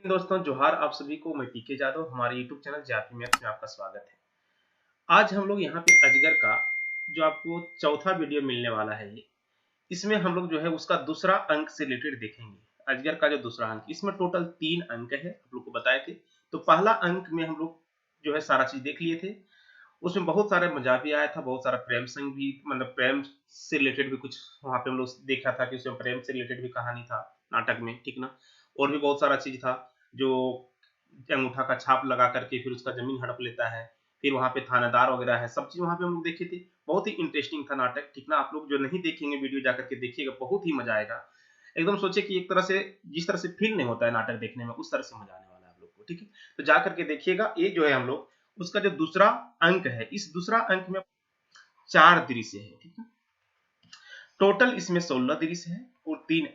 दोस्तों जोहार आप सभी को। मैं पीके जादव, हमारे यूट्यूब चैनल जापी मैथ्स में आपका स्वागत है। आज हम लोग यहाँ पे अजगर का जो आपको चौथा वीडियो मिलने वाला है, ये इसमें हम लोग जो है उसका दूसरा अंक से रिलेटेड देखेंगे। अजगर का जो दूसरा अंक, इसमें टोटल 3 अंक है, आप लोग को बताए थे। तो पहला अंक में हम लोग जो है सारा चीज देख लिए थे। उसमें बहुत सारे मजाक भी आया था, बहुत सारा प्रेम संग भी, मतलब प्रेम से रिलेटेड भी कुछ वहां पे हम लोग देखा था कि उसमें प्रेम से रिलेटेड भी कहानी था नाटक में, ठीक ना। और भी बहुत सारा चीज था, जो अंगूठा का छाप लगा करके फिर उसका जमीन हड़प लेता है, फिर वहां पे थानेदार वगैरह है, सब चीज वहां पे हम लोग देखे थे। बहुत ही इंटरेस्टिंग था नाटक, ठीक ना। आप लोग जो नहीं देखेंगे वीडियो जाकर के देखिएगा, बहुत ही मजा आएगा। एकदम सोचे कि एक तरह से जिस तरह से फील नहीं होता है नाटक देखने में, उस तरह से मजा आने वाला है आप लोग को, ठीक है। तो जा करके देखिएगा। ये जो है हम लोग उसका जो दूसरा अंक है, इस दूसरा अंक में 4 दृश्य है, ठीक है। टोटल इसमें 16 दृश्य है और 3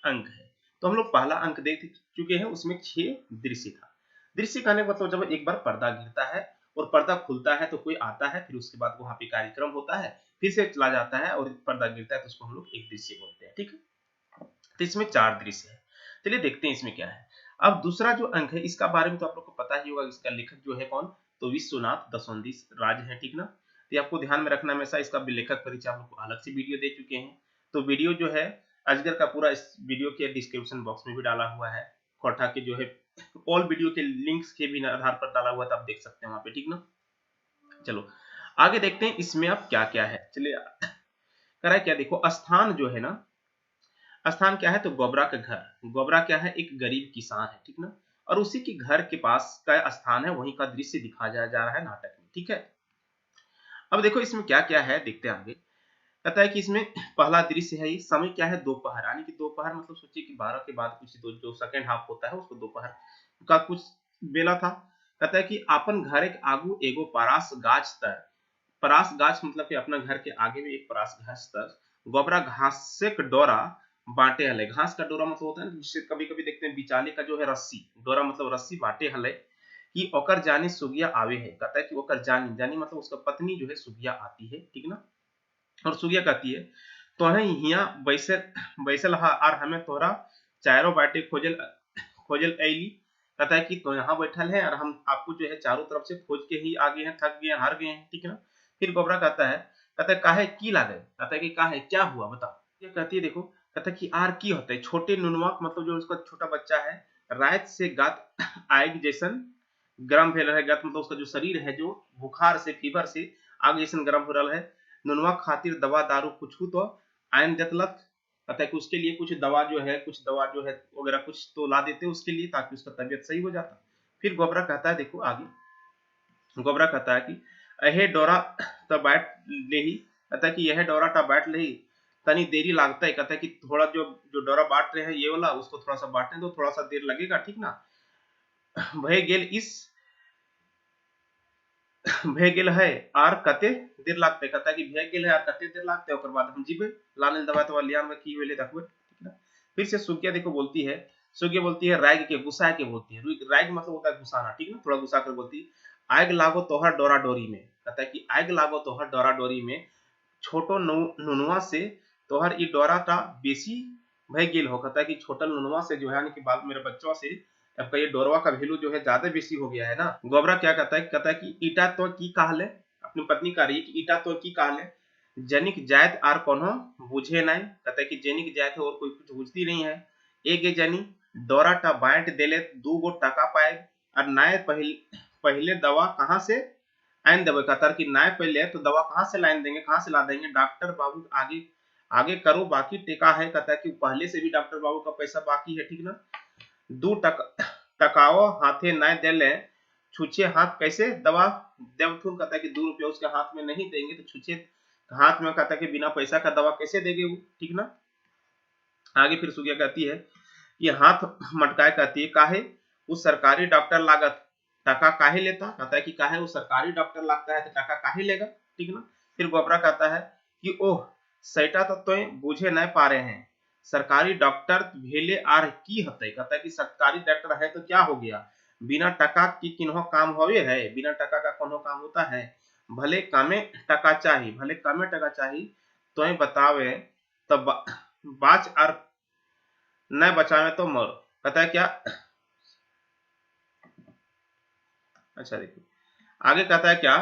अंक है। तो हम लोग पहला अंक देख चुके हैं, उसमें 6 दृश्य था। दृश्य कहने का मतलब जब एक बार पर्दा गिरता है और पर्दा खुलता है तो कोई आता है, फिर उसके बाद वहां पे कार्यक्रम होता है, फिर से चला जाता है और पर्दा गिरता है, तो उसको हम लोग एक दृश्य बोलते हैं, ठीक है। तो इसमें 4 दृश्य है। चलिए देखते हैं इसमें क्या है। अब दूसरा जो अंक है, इसका बारे में तो आप लोग को पता ही होगा। इसका लेखक जो है कौन, तो विश्वनाथ दसवंधी राज है, ठीक ना। तो आपको ध्यान में रखना हमेशा, इसका लेखक परिचय आप लोग को अलग से वीडियो दे चुके हैं। तो वीडियो जो है अजगर का पूरा इस वीडियो के डिस्क्रिप्शन बॉक्स में भी डाला हुआ है। कोठा के जो है ऑल वीडियो के लिंक्स के भी आधार पर डाला हुआ था, आप देख सकते हैं वहां पे, ठीक ना। चलो आगे देखते हैं इसमें अब क्या क्या है। चलिए करा क्या, देखो स्थान जो है ना, स्थान क्या है, तो गोबरा का घर। गोबरा क्या है, एक गरीब किसान है, ठीक ना। और उसी के घर के पास का स्थान है, वहीं का दृश्य दिखाया जा रहा है नाटक में, ठीक है। अब देखो इसमें क्या क्या है, देखते हैं आगे। कहता है कि इसमें पहला दृश्य है, ये समय क्या है, दोपहर, यानी कि दोपहर मतलब सोचिए कि 12 के बाद कुछ जो सेकंड हाफ होता है उसको दोपहर का कुछ बेला था। कहता है कि अपन घर एक आगू एगो परास गाछ तर। परास गाछ मतलब कि अपना घर के आगे में एक परास गाछ तर। गोबरा घास से डोरा बांटे हले। घास का डोरा मतलब होता है ना, जिससे कभी कभी देखते हैं बिचाले का जो है रस्सी, डोरा मतलब रस्सी, बांटे हले कि ओकर जानी सुगिया आवे है। कहता है कि ओकर जानी, जानी मतलब उसका पत्नी जो है सुगिया आती है, ठीक ना। और सुगिया कहती है तो है हिया बैसल बैसल हा और हमें तोहरा चारों बाटे खोजल खोजल ऐली। कहता है कि तो यहाँ बैठल है और हम आपको जो है चारों तरफ से खोज के ही आगे हैं, थक गए हैं, हार गए हैं, ठीक है ना। फिर गोबरा कहता है काहे की लागे। कहता है कि काहे क्या हुआ बताओ। ये कहती है, देखो कहता है कि आर की होता है, छोटे नुनवा मतलब जो उसका छोटा बच्चा है, रात से गात आग जैसन गरम भेल है। गात मतलब उसका जो शरीर है जो बुखार से, फीवर से आग जैसन गरम हो रहा है। नुनवा खातिर दवा दारू कुछ तो आयन जतलत। कहता है कि उसके लिए कुछ दवा जो है, कुछ दवा जो है वगैरह कुछ तो ला देते उसके लिए, ताकि उसका तबियत सही हो जाता। फिर गोबरा कहता है, देखो आगे गोबरा कहता है कि अहे डोरा त बैठ ले ही। कहता है कि यह डोरा टा बैठ ले ही, तनी देरी लागता है। कहता है कि थोड़ा जो जो डोरा बांट रहे हैं ये वाला, उसको थोड़ा सा बांटने दो, थोड़ा सा देर लगेगा, ठीक ना। भय गेल इस भय गेल है आर कते देर लागते। कहता है कि भय गेल है आर कते देर लागते, ओकर बाद हम जीबे लाने दवा तो लियान में की वेले देखबे, ठीक ना। फिर से सुगिया देखो बोलती है, सुगिया बोलती है राग के गुस्सा के बोलती है। राग मतलब होता है गुस्साना, ठीक ना, थोड़ा गुस्सा कर बोलती है आग लागो तोहर डोरा डोरी में। कहता है कि आग लागो तोहर डोरा डोरी में, छोटो नुनुआ से तोहर ई डोरा टा बेसी भय गेल हो। कहता है कि छोटल नुनुआ से जो है, यानी कि बाल मेरे बच्चों से आपका ये डोरवा का वैल्यू जो है ज्यादा बेसी हो गया है ना। गोबरा क्या कहता है कि ईटा तो की कहले, अपनी पत्नी कह रही है कि ईटा तो की कहले, जनिक जायत आर कोनो बुझे नहीं। कहता है कि जनिक जायत और कोई कुछ बुझती नहीं है। एक जनी डोरा टा बांट देले 2 गो टका पाए और नाय पहले दवा कहाँ से आइन देवे। कहता है कि नाय पहले तो दवा कहाँ से लाइन देंगे, कहाँ से ला देंगे। डॉक्टर बाबू आगे आगे करो बाकी टेका है। कहता है कि पहले से भी डॉक्टर बाबू का पैसा बाकी है, ठीक ना। 2 टकाओ हाथे न देले, छुछे हाथ कैसे दवा देवथुन। कहता है कि 2 रुपया उसके हाथ में नहीं देंगे तो छुछे हाथ में, कहता है कि बिना पैसा का दवा कैसे देंगे वो, ठीक ना। आगे फिर सुगिया कहती है कि हाथ मटकाए, कहती है काहे वो सरकारी डॉक्टर लागत टका काहे लेता। कहता है कि काहे वो सरकारी डॉक्टर लगता है तो टका काहे लेगा, ठीक ना। फिर गोबरा कहता है कि ओह सैटा तो बुझे नहीं पा रहे हैं, सरकारी डॉक्टर भेले आर की हते। कहता है कि सरकारी डॉक्टर है तो क्या हो गया, बिना टका की किन्हो काम होवे है, बिना टका का कोनो काम होता है। भले कामे टका चाहिए, भले कामे टका चाहिए तो बतावे तब बाच और न बचावे तो मर। कहता है क्या अच्छा देखिए आगे कहता है क्या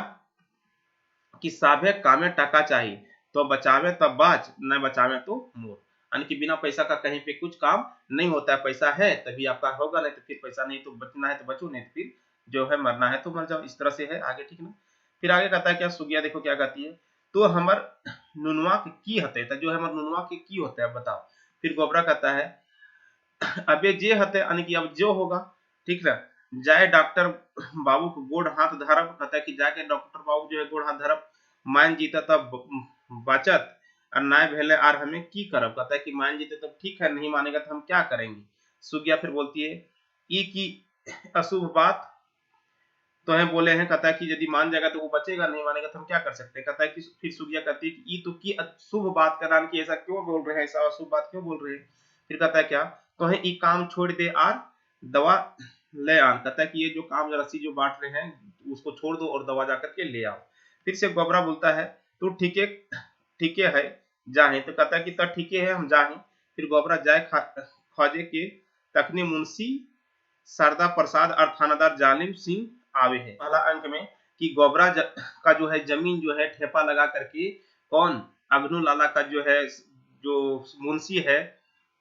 कि साभे कामे टका चाहिए तो बचावे तब बाच न बचावे तो मोर, यानी कि बिना पैसा का कहीं पे कुछ काम नहीं होता है। पैसा है तभी आपका होगा, नहीं तो फिर पैसा नहीं तो बचना है तो बचो, नहीं तो फिर जो है मरना है तो मर जाओ। इस तरह से है आगे, ठीक ना। फिर आगे कहता है क्या सुगिया देखो क्या कहती है, तो हमर नुनवा के की हते, तो जो हमर नुनवा के की होता है बताओ। फिर गोबरा कहता है अबे जे हते, यानी कि अब जो होगा, ठीक ना। जाए डॉक्टर बाबू को गोड़ हाथ धरब, कहता है कि जाके डॉक्टर बाबू जो है गोड़ हाथ धरब, मान जीता तब बचत और नाय भेले आर हमें की करब, कहता है कि मान जीते तब ठीक है, नहीं मानेगा तो हम क्या करेंगे। सुगिया फिर बोलती है ई की अशुभ बात तो है बोले हैं, कहता है कि यदि मान जाएगा तो वो बचेगा, नहीं मानेगा तो हम क्या कर सकते हैं। कहता है कि फिर सुगिया कहती है कि ई तो की अशुभ बात करान की, ऐसा क्यों बोल रहे हैं, ऐसा अशुभ बात क्यों बोल रहे हैं। फिर कहता है क्या तो है ई काम छोड़ दे आर दवा ले आन, कहता है कि ये जो काम रस्सी जो बांट रहे हैं उसको छोड़ दो और दवा जाकर के ले आओ। फिर से गोबरा बोलता है तो ठीके ठीके है जाहे, तो कहता है कि तब ठीके है हम जाहे। फिर गोबरा जाए ख्वाजे के तकनी मुंशी शारदा प्रसाद और थानादार जालिम सिंह आवे है। पहला अंक में कि गोबरा का जो है जमीन जो है ठेपा लगा करके कौन अग्नू लाला का जो है जो मुंशी है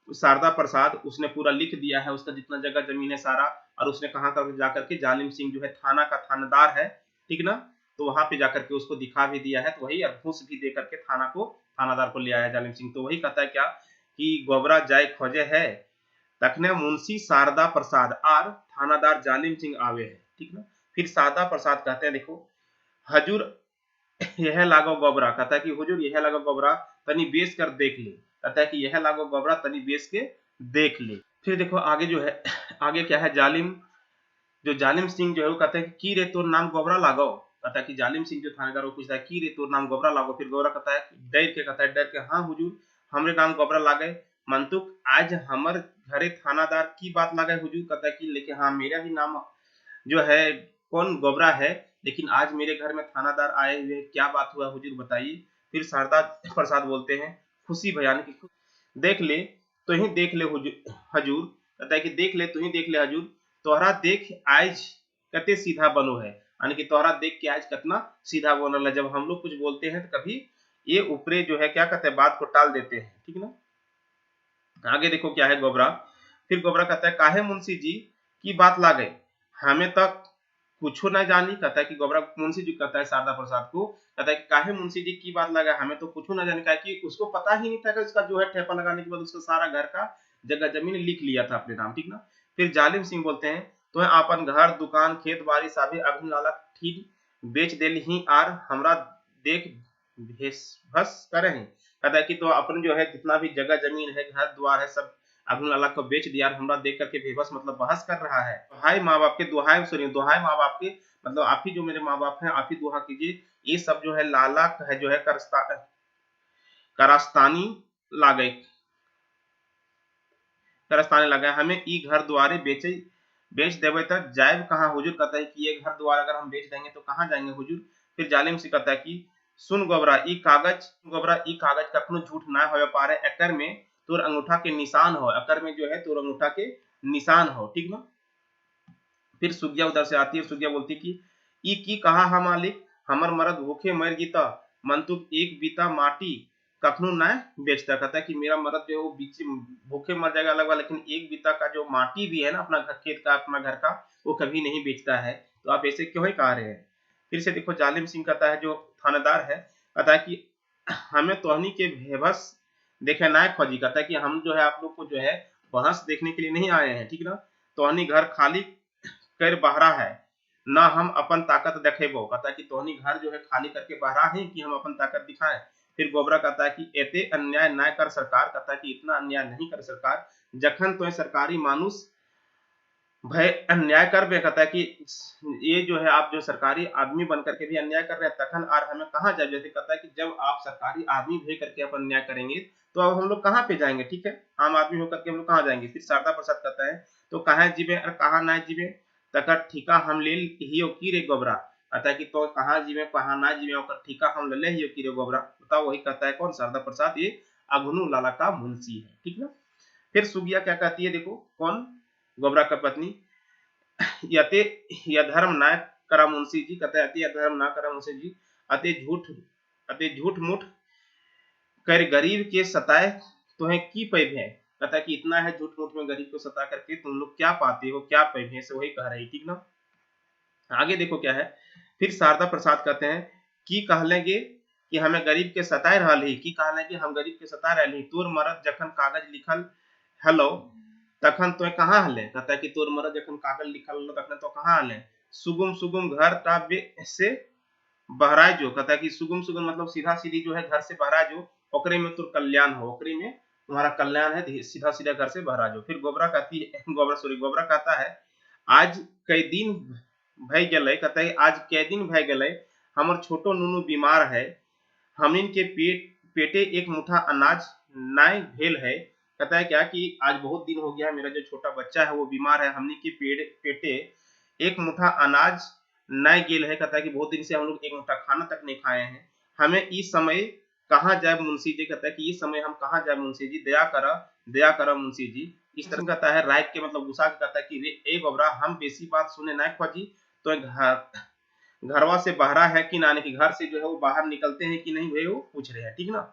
शारदा प्रसाद, उसने पूरा लिख दिया है उसका जितना जगह जमीन है सारा, और उसने कहाँ कर जाकर के जालिम सिंह जो है थाना का थानेदार है, ठीक ना, तो वहां पे जाकर के उसको दिखा भी दिया है। तो वही और घूस भी दे करके थाना को थानादार को ले आया जालिम सिंह। तो वही कहता है क्या कि गोबरा जाय खोजे है तखने मुंशी शारदा प्रसाद और थानादार जालिम सिंह आवे है, ठीक ना। फिर शारदा प्रसाद कहते हैं देखो हजूर यह लागो गोबरा, कहता है कि हुजूर यह लागो गोबरा तनी बेच कर देख ले, कहता है कि यह लागो गोबरा तनी बेच के देख ले। फिर देखो आगे जो है आगे क्या है, जालिम जो जालिम सिंह जो है वो कहता है कि की रे तोर नाम गोबरा लागो, कहता है कि जालिम सिंह जो थानेदार वो पूछता है की रे तोर नाम गोबरा लागो। फिर गोबरा कहता है डर के, कहता है डर के हाँ हुजूर हमरे नाम गोबरा लागे, मंतुक आज हमर घरे थानादार की बात लागे हुजूर, कहता है कि लेकिन हाँ मेरा भी नाम जो है कौन गोबरा है, लेकिन आज मेरे घर में थानादार आए हुए, क्या बात हुआ हुजूर बताइए। फिर शारदा प्रसाद बोलते हैं खुशी बयान की देख ले तो ही देख ले हजूर, कहता है कि देख ले तो ही देख ले हजूर, तोहरा देख आज कते सीधा बनो है, यानी कि तोहरा देख के आज कितना सीधा बनल है। जब हम लोग कुछ बोलते हैं तो कभी ये ऊपरे जो है क्या कहते हैं बात को टाल देते हैं, ठीक ना। आगे देखो क्या है गोबरा, फिर गोबरा कहता है काहे मुंशी जी की बात ला गए हमें तक कुछ ना जानी, कहता है कि गोबरा मुंशी जी कहता है शारदा प्रसाद को, कहता है कि काहे मुंशी जी की बात लगा हमें तो कुछ ना जाने का, कि उसको पता ही नहीं था कि उसका जो है ठेपा लगाने के बाद उसका सारा घर का जगह जमीन लिख लिया था अपने नाम, ठीक ना। फिर जालिम सिंह बोलते हैं तो अपन घर दुकान खेत बाड़ी साबे अग्नि लाला ठीक बेच देल ही आर हमरा देख भेस भस करे हैं, कहता है कि तो अपन जो है जितना भी जगह जमीन है घर द्वार है सब अब्दुल अल्लाह को बेच दिया, हमरा देख करके बेबस मतलब बहस कर रहा है। दुहाई माँ बाप के, दुहाई सुनिए दुहाई माँ बाप के, मतलब आप ही जो मेरे माँ बाप हैं आप ही दुहा कीजिए, ये सब जो है लाला है जो है करास्तानी ला गए, करस्ताने लगा हमें ई घर द्वारे बेचे बेच देवे तक जायब कहाँ हुजूर, कहता है कि ये घर द्वार अगर हम बेच देंगे तो कहाँ जाएंगे हुजूर। फिर जालिम से कहता है कि सुन गोबरा ई कागज कखनो झूठ ना हो पारे, एकर में तोर अंगूठा के निशान हो, एकर में जो है तोर अंगूठा के निशान हो, ठीक ना। फिर सुगिया उधर से आती है, सुगिया बोलती कि ई की कहा हा मालिक हमर मरद भूखे मर जीता मंतुक एक बीता माटी कखनो ना बेचता, कहता है कि मेरा मरद जो है वो बीच भूखे मर जाएगा अलग बात, लेकिन एक बीता का जो माटी भी है ना अपना घर खेत का अपना घर का वो कभी नहीं बेचता है, तो आप ऐसे क्यों ही कह रहे हैं। फिर से देखो जालिम सिंह कहता है जो थानेदार है, कहता है कि हमें तोहनी के भेबस देखे ना खोजी, कहता है कि हम जो है आप लोग को जो है बहस देखने के लिए नहीं आए हैं, ठीक ना। तोहनी घर खाली कर बहरा है ना हम अपन ताकत देखेबो, कहता है कि तोहनी घर जो है खाली करके बहरा है कि हम अपन ताकत दिखाएं। फिर गोबरा कहता है कि एते अन्याय ना कर सरकार, कहता है कि इतना अन्याय नहीं कर सरकार, जखन तो सरकारी मानुष भय अन्याय कर बे, कहता है कि ये जो है आप जो सरकारी आदमी बन करके भी अन्याय कर रहे हैं तखन आर हमें कहाँ जाए, जैसे कहता है कि जब आप सरकारी आदमी भे करके आप अन्याय करेंगे तो अब हम लोग कहाँ पे जाएंगे, ठीक है, आम आदमी होकर के हम लोग कहाँ जाएंगे। फिर शारदा प्रसाद कहता है तो कहाँ जीवे और कहाँ ना जीवे तकर ठीका हम ले हियो की रे गोबरा, कहता है कि तो कहाँ जीवे कहाँ ना जीवे और ठीका हम ले हियो की रे गोबरा, बताओ वही कहता है कौन शारदा प्रसाद, ये अघनु लाला का मुंशी है, ठीक ना। फिर सुगिया क्या कहती है देखो कौन गोबरा का पत्नी, यते यह धर्म नायक करा मुंशी जी, कहता है अति अधर्म ना करा मुंशी जी, अति झूठ मूठ कर गरीब के सताए तुम्हें की पैभे। कहता है कि इतना है झूठ मूठ में गरीब को सता करके तुम लोग क्या पाते हो, क्या पैभे से वही कह रही, ठीक ना। आगे देखो क्या है, फिर शारदा प्रसाद कहते हैं कि कहलेंगे कि हमें गरीब के सताए रही, की कहले कि हम गरीब के सता रही, तोर मरद जखन कागज लिखल हेलो तखन तो कहाँ हले। कहता है कि तोर मरद जखन कागज लिखल हलो तखन तो कहाँ हले, सुगुम सुगुम घर ताबे से बहराए जो। कहता है कि सुगुम सुगुम मतलब सीधा सीधी जो है घर से बहरा जो, ओकरे में तो कल्याण हो, ओकरे में तुम्हारा कल्याण है, सीधा सीधा घर से बहरा जो। फिर गोबरा कहती है, गोबरा कहता है आज कई दिन भय गए, कहता है आज कई दिन भय गए हमर छोटो नुनू बीमार है, हमइन के पेटे एक मुठा अनाज नाय भेल है। कहता है क्या कि आज बहुत दिन हो गया, मेरा जो छोटा बच्चा है वो बीमार है, हमने के पेटे एक मुठा अनाज नए गेल है। कहता है कि बहुत दिन से हम लोग एक मुठ्ठा खाना तक नहीं खाए हैं, हमें इस समय कहाँ जाए मुंशी जी। कहता है कि इस समय हम कहाँ जाए मुंशी जी, दया करा मुंशी जी। इस तरह कहता है राय के मतलब गुस्सा के कहता है कि ए गोबरा हम बेसी बात सुने ना खोजी, तो घरवा से बाहर है कि ना, कि घर से जो है वो बाहर निकलते हैं कि नहीं, वो पूछ रहे हैं, ठीक ना।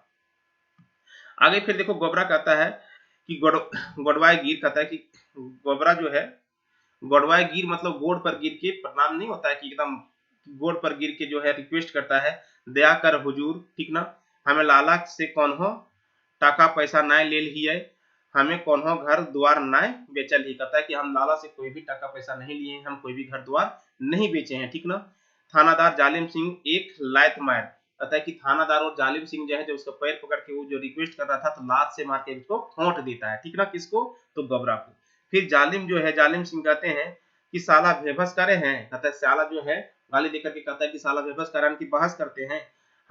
आगे फिर देखो गोबरा कहता है कि गोडवाए गिर, कहता है कि गोबरा जो है गोडवाए गिर मतलब गोड़ पर गिर के प्रणाम नहीं होता है कि एकदम गोड़ पर गिर के जो है रिक्वेस्ट करता है, दया कर हुजूर, ठीक ना, हमें लाला से कौन हो टाका पैसा ना ले लिये, हमें कौन हो घर द्वार ना बेचल ही। कहता है कि हम लाला से कोई भी टाका पैसा नहीं लिए, हम कोई भी घर द्वार नहीं बेचे हैं, ठीक ना। थानादार जालिम सिंह एक लात मार, कहता है कि थानादार और जालिम सिंह जो है जो उसका पैर पकड़ के वो जो रिक्वेस्ट कर रहा था तो लात से मार के उसको ठोंट देता है, ठीक ना, किसको, तो गोबरा को। फिर जालिम जो है जालिम सिंह कहते हैं कि साला बेबस करे हैं, कहता है साला जो है गाली देकर के कहता है कि साला बेबस कारण की बहस करते हैं,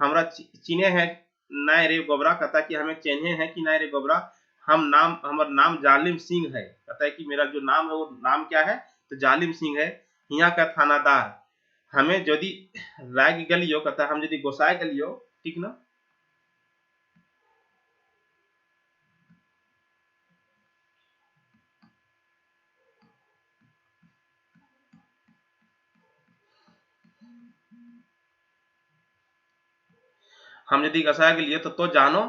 हमरा चीने है नाय रे गोबरा, कहता है कि हमें चेन्हे है कि नाय रे गोबरा, हमार नाम जालिम सिंह है। कहता है कि मेरा जो नाम है वो नाम क्या है, तो जालिम सिंह है, यहाँ का थानादार, हमें यदि राग गलियो, कहता है हम यदि गोसाए गलियो, ठीक ना। हम यदि गोसाए गलियो तो जानो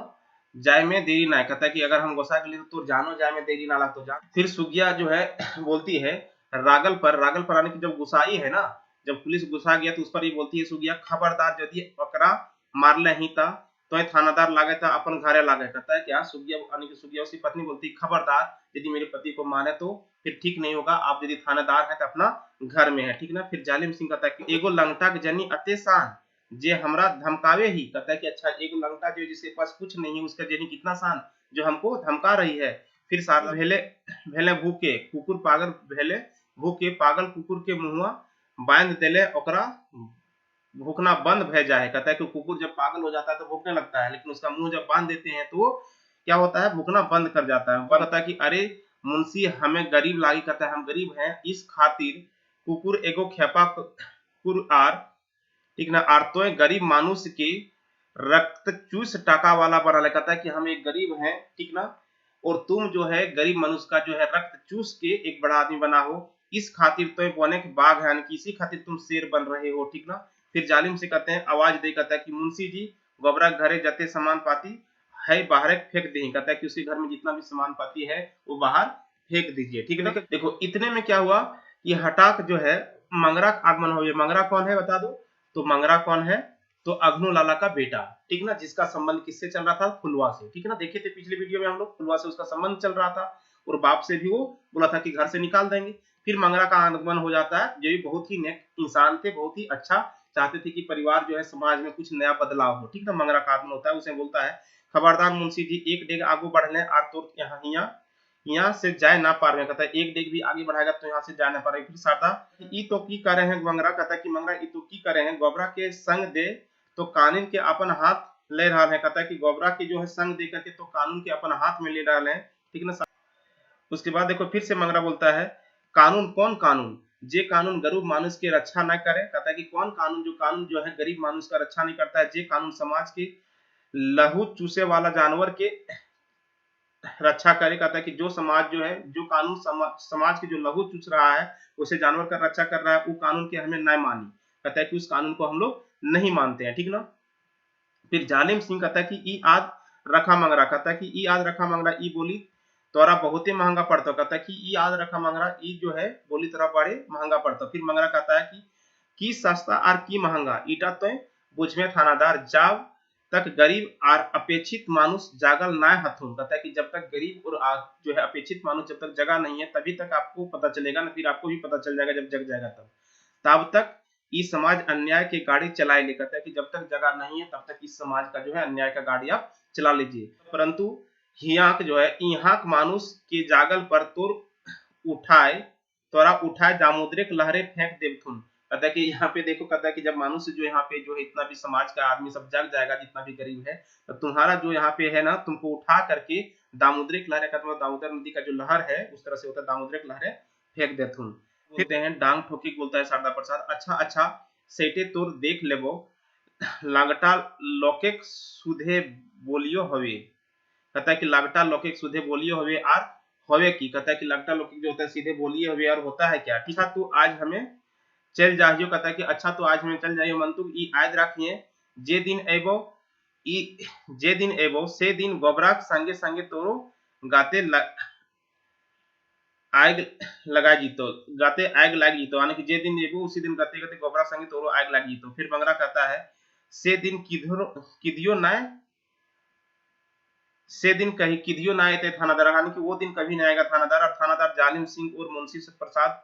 जाय में देरी ना, कहता है कि अगर हम गोसाए गलियो तो जानो जाय में देरी ना लग तो जा। फिर सुगिया जो है बोलती है रागल पर आने की जब गुसाई है ना, जब पुलिस गुस्सा गया तो उस पर ये बोलती है सुगिया, खबरदार यदि ओकरा मारले ही ता तो थानादार लागे था अपन घरे लागे। कहता है क्या, सुगिया यानी कि सुगिया उसकी पत्नी बोलती, खबरदार यदि मेरे पति को मारे तो फिर ठीक नहीं होगा, आप यदि थानेदार है तो अपना घर में है, ठीक ना। फिर जालिम सिंह कहता है कि एगो लंगटा के जनी अते शान जे हमरा धमकावे ही, कहता है कि अच्छा एक लंगटा जो जिसके पास कुछ नहीं है उसका जनी कितना शान जो हमको धमका रही है। फिर सारा भेले भेले भूखे कुकुर पागल भेले भूखे पागल कुकुर के मुहुआ बांध देले ओकरा भूखना बंद भय जाए। कहता है कि कुकुर जब पागल हो जाता है तो भूखने लगता है, लेकिन उसका मुंह जब बांध देते हैं तो वो क्या होता है, भूखना बंद कर जाता है। वो कहता है कि अरे मुंशी हमें गरीब लागी, कहता है हम गरीब हैं इस खातिर कुकुर एगो खेपा कुकुर आर, ठीक ना, आर तो गरीब मानुष के रक्त चूस टाका वाला बना है। कहता है कि हम एक गरीब हैं, ठीक ना, और तुम जो है गरीब मनुष्य का जो है रक्त चूस के एक बड़ा आदमी बना हो, इस खातिर तो बने के बाघ है, इसी खातिर तुम शेर बन रहे हो, ठीक ना। फिर जालिम से कहते हैं आवाज दे, कहता है कि मुंशी जी गोबरा घरे जते सामान पाती है बाहर फेंक दी, कहता है कि उसके घर में जितना भी सामान पाती है वो बाहर फेंक दीजिए, ठीक है। देखो इतने में क्या हुआ कि हटाक जो है मंगरा आगमन हो गया। मंगरा कौन है बता दो, तो मंगरा कौन है, तो अग्नू लाला का बेटा, ठीक ना, जिसका संबंध किससे चल रहा था, फुलवा से, ठीक है ना। देखे थे पिछले वीडियो में हम लोग, फुलवा से उसका संबंध चल रहा था और बाप से भी वो बोला था कि घर से निकाल देंगे। फिर मंगरा का आगमन हो जाता है, जो बहुत ही नेक इंसान थे, बहुत ही अच्छा चाहते थे कि परिवार जो है समाज में कुछ नया बदलाव हो, ठीक ना। मंगरा का आगमन होता है, उसे बोलता है खबरदार मुंशी जी एक डेग आगू बढ़ ले और तो यहाँ से जाए ना पार में, कहता है एक डेग भी आगे बढ़ाएगा तो यहाँ से जा ना पारे। फिर शारदा ई तो की करे हैं मंगरा, कहता है कि मंगरा ई तो की करे हैं गोबरा के संग दे तो कानून के अपन हाथ ले रहा है। कहता है कि गोबरा के जो है संग दे करके तो कानून के अपन हाथ में ले रहा है, ठीक ना। उसके बाद देखो फिर से मंगरा बोलता है कानून कौन कानून, जे कानून गरीब मानुष की रक्षा न करे। कहता है कि कौन कानून, जो कानून जो है गरीब मानुष का रक्षा नहीं करता है, जे कानून समाज के लहू चूसे वाला जानवर के रक्षा करे, कहता है कि जो समाज जो है, जो कानून समाज के जो लहू चूस रहा है, उसे जानवर का रक्षा कर रहा है, वो कानून के हमें न मानी, कहता है कि उस कानून को हम लोग नहीं मानते हैं, ठीक ना। फिर जालिम सिंह कहता है कि ई आज रखा मंगरा, कहता है कि ई आज रखा मंगरा ई बोली तोरा बहुते महंगा पड़ता, कहता है कि ई आज रखा मंगरा ई जो है बोली तोरा बड़े महंगा पड़ता। फिर मंगरा कहता है कि की सस्ता और की महंगा ईटा तो बुझमे थानादार जाव तक गरीब और अपेक्षित मानुष जागल ना हथुन, कहता है कि जब तक गरीब और जो है अपेक्षित मानुष जब तक जगह नहीं है तभी तक आपको पता चलेगा ना, फिर आपको भी पता चल जाएगा जब जग जाएगा तब तक इस समाज अन्याय की गाड़ी चलाए ले, कहता है कि जब तक जगह नहीं है तब तक इस समाज का जो है अन्याय का गाड़ी आप चला लीजिए। परंतु हियाक जो है यहाँ मानुष के जागल पर तोर उठाए तोरा उठाए दामोदरिक लहरे फेंक देवथुन, कहता है कि यहाँ पे देखो, कहता है कि जब मनुष्य जो यहाँ पे जो है इतना भी समाज का आदमी सब जग जाएगा जितना भी गरीब है, तो तुम्हारा जो यहाँ पे है ना, तुमको उठा करके दामोदरिक लहरे का दामोदर नदी का जो लहर है उस तरह से होता है दामोदरिक लहरे फेंक देथुन। बोलते हैं डांग ठोकी, बोलता है शारदा प्रसाद, अच्छा अच्छा सेटे तोर देख लेबो लागटा लोके सुधे बोलियो हवे, कहता है कि लागटा लोके सुधे बोलियो हवे आर हवे की, कहता है कि लागटा लोके जो होता है सीधे बोलिए हवे और होता है क्या, ठीक है तू आज हमें चल जाइयो, कहता है कि अच्छा तो आज हमें चल जाइयो मंतुक ई याद रखिए जे दिन एबो ई जे दिन एबो से दिन गोबराक संगे संगे तोरो गाते आग लगा जीतो, गाते आग लाग जीतो, यानी कि जे दिन एबो उसी दिन गाते गाते गोबरा संगे तोरो आग लाग जीतो। फिर मंगरा कहता है से दिन किदियो ना से दिन कहीं किदियो ना आते थानादार, यानी कि वो दिन कभी नहीं आएगा थानादार, और थानादार जालिम सिंह और मुंशी प्रसाद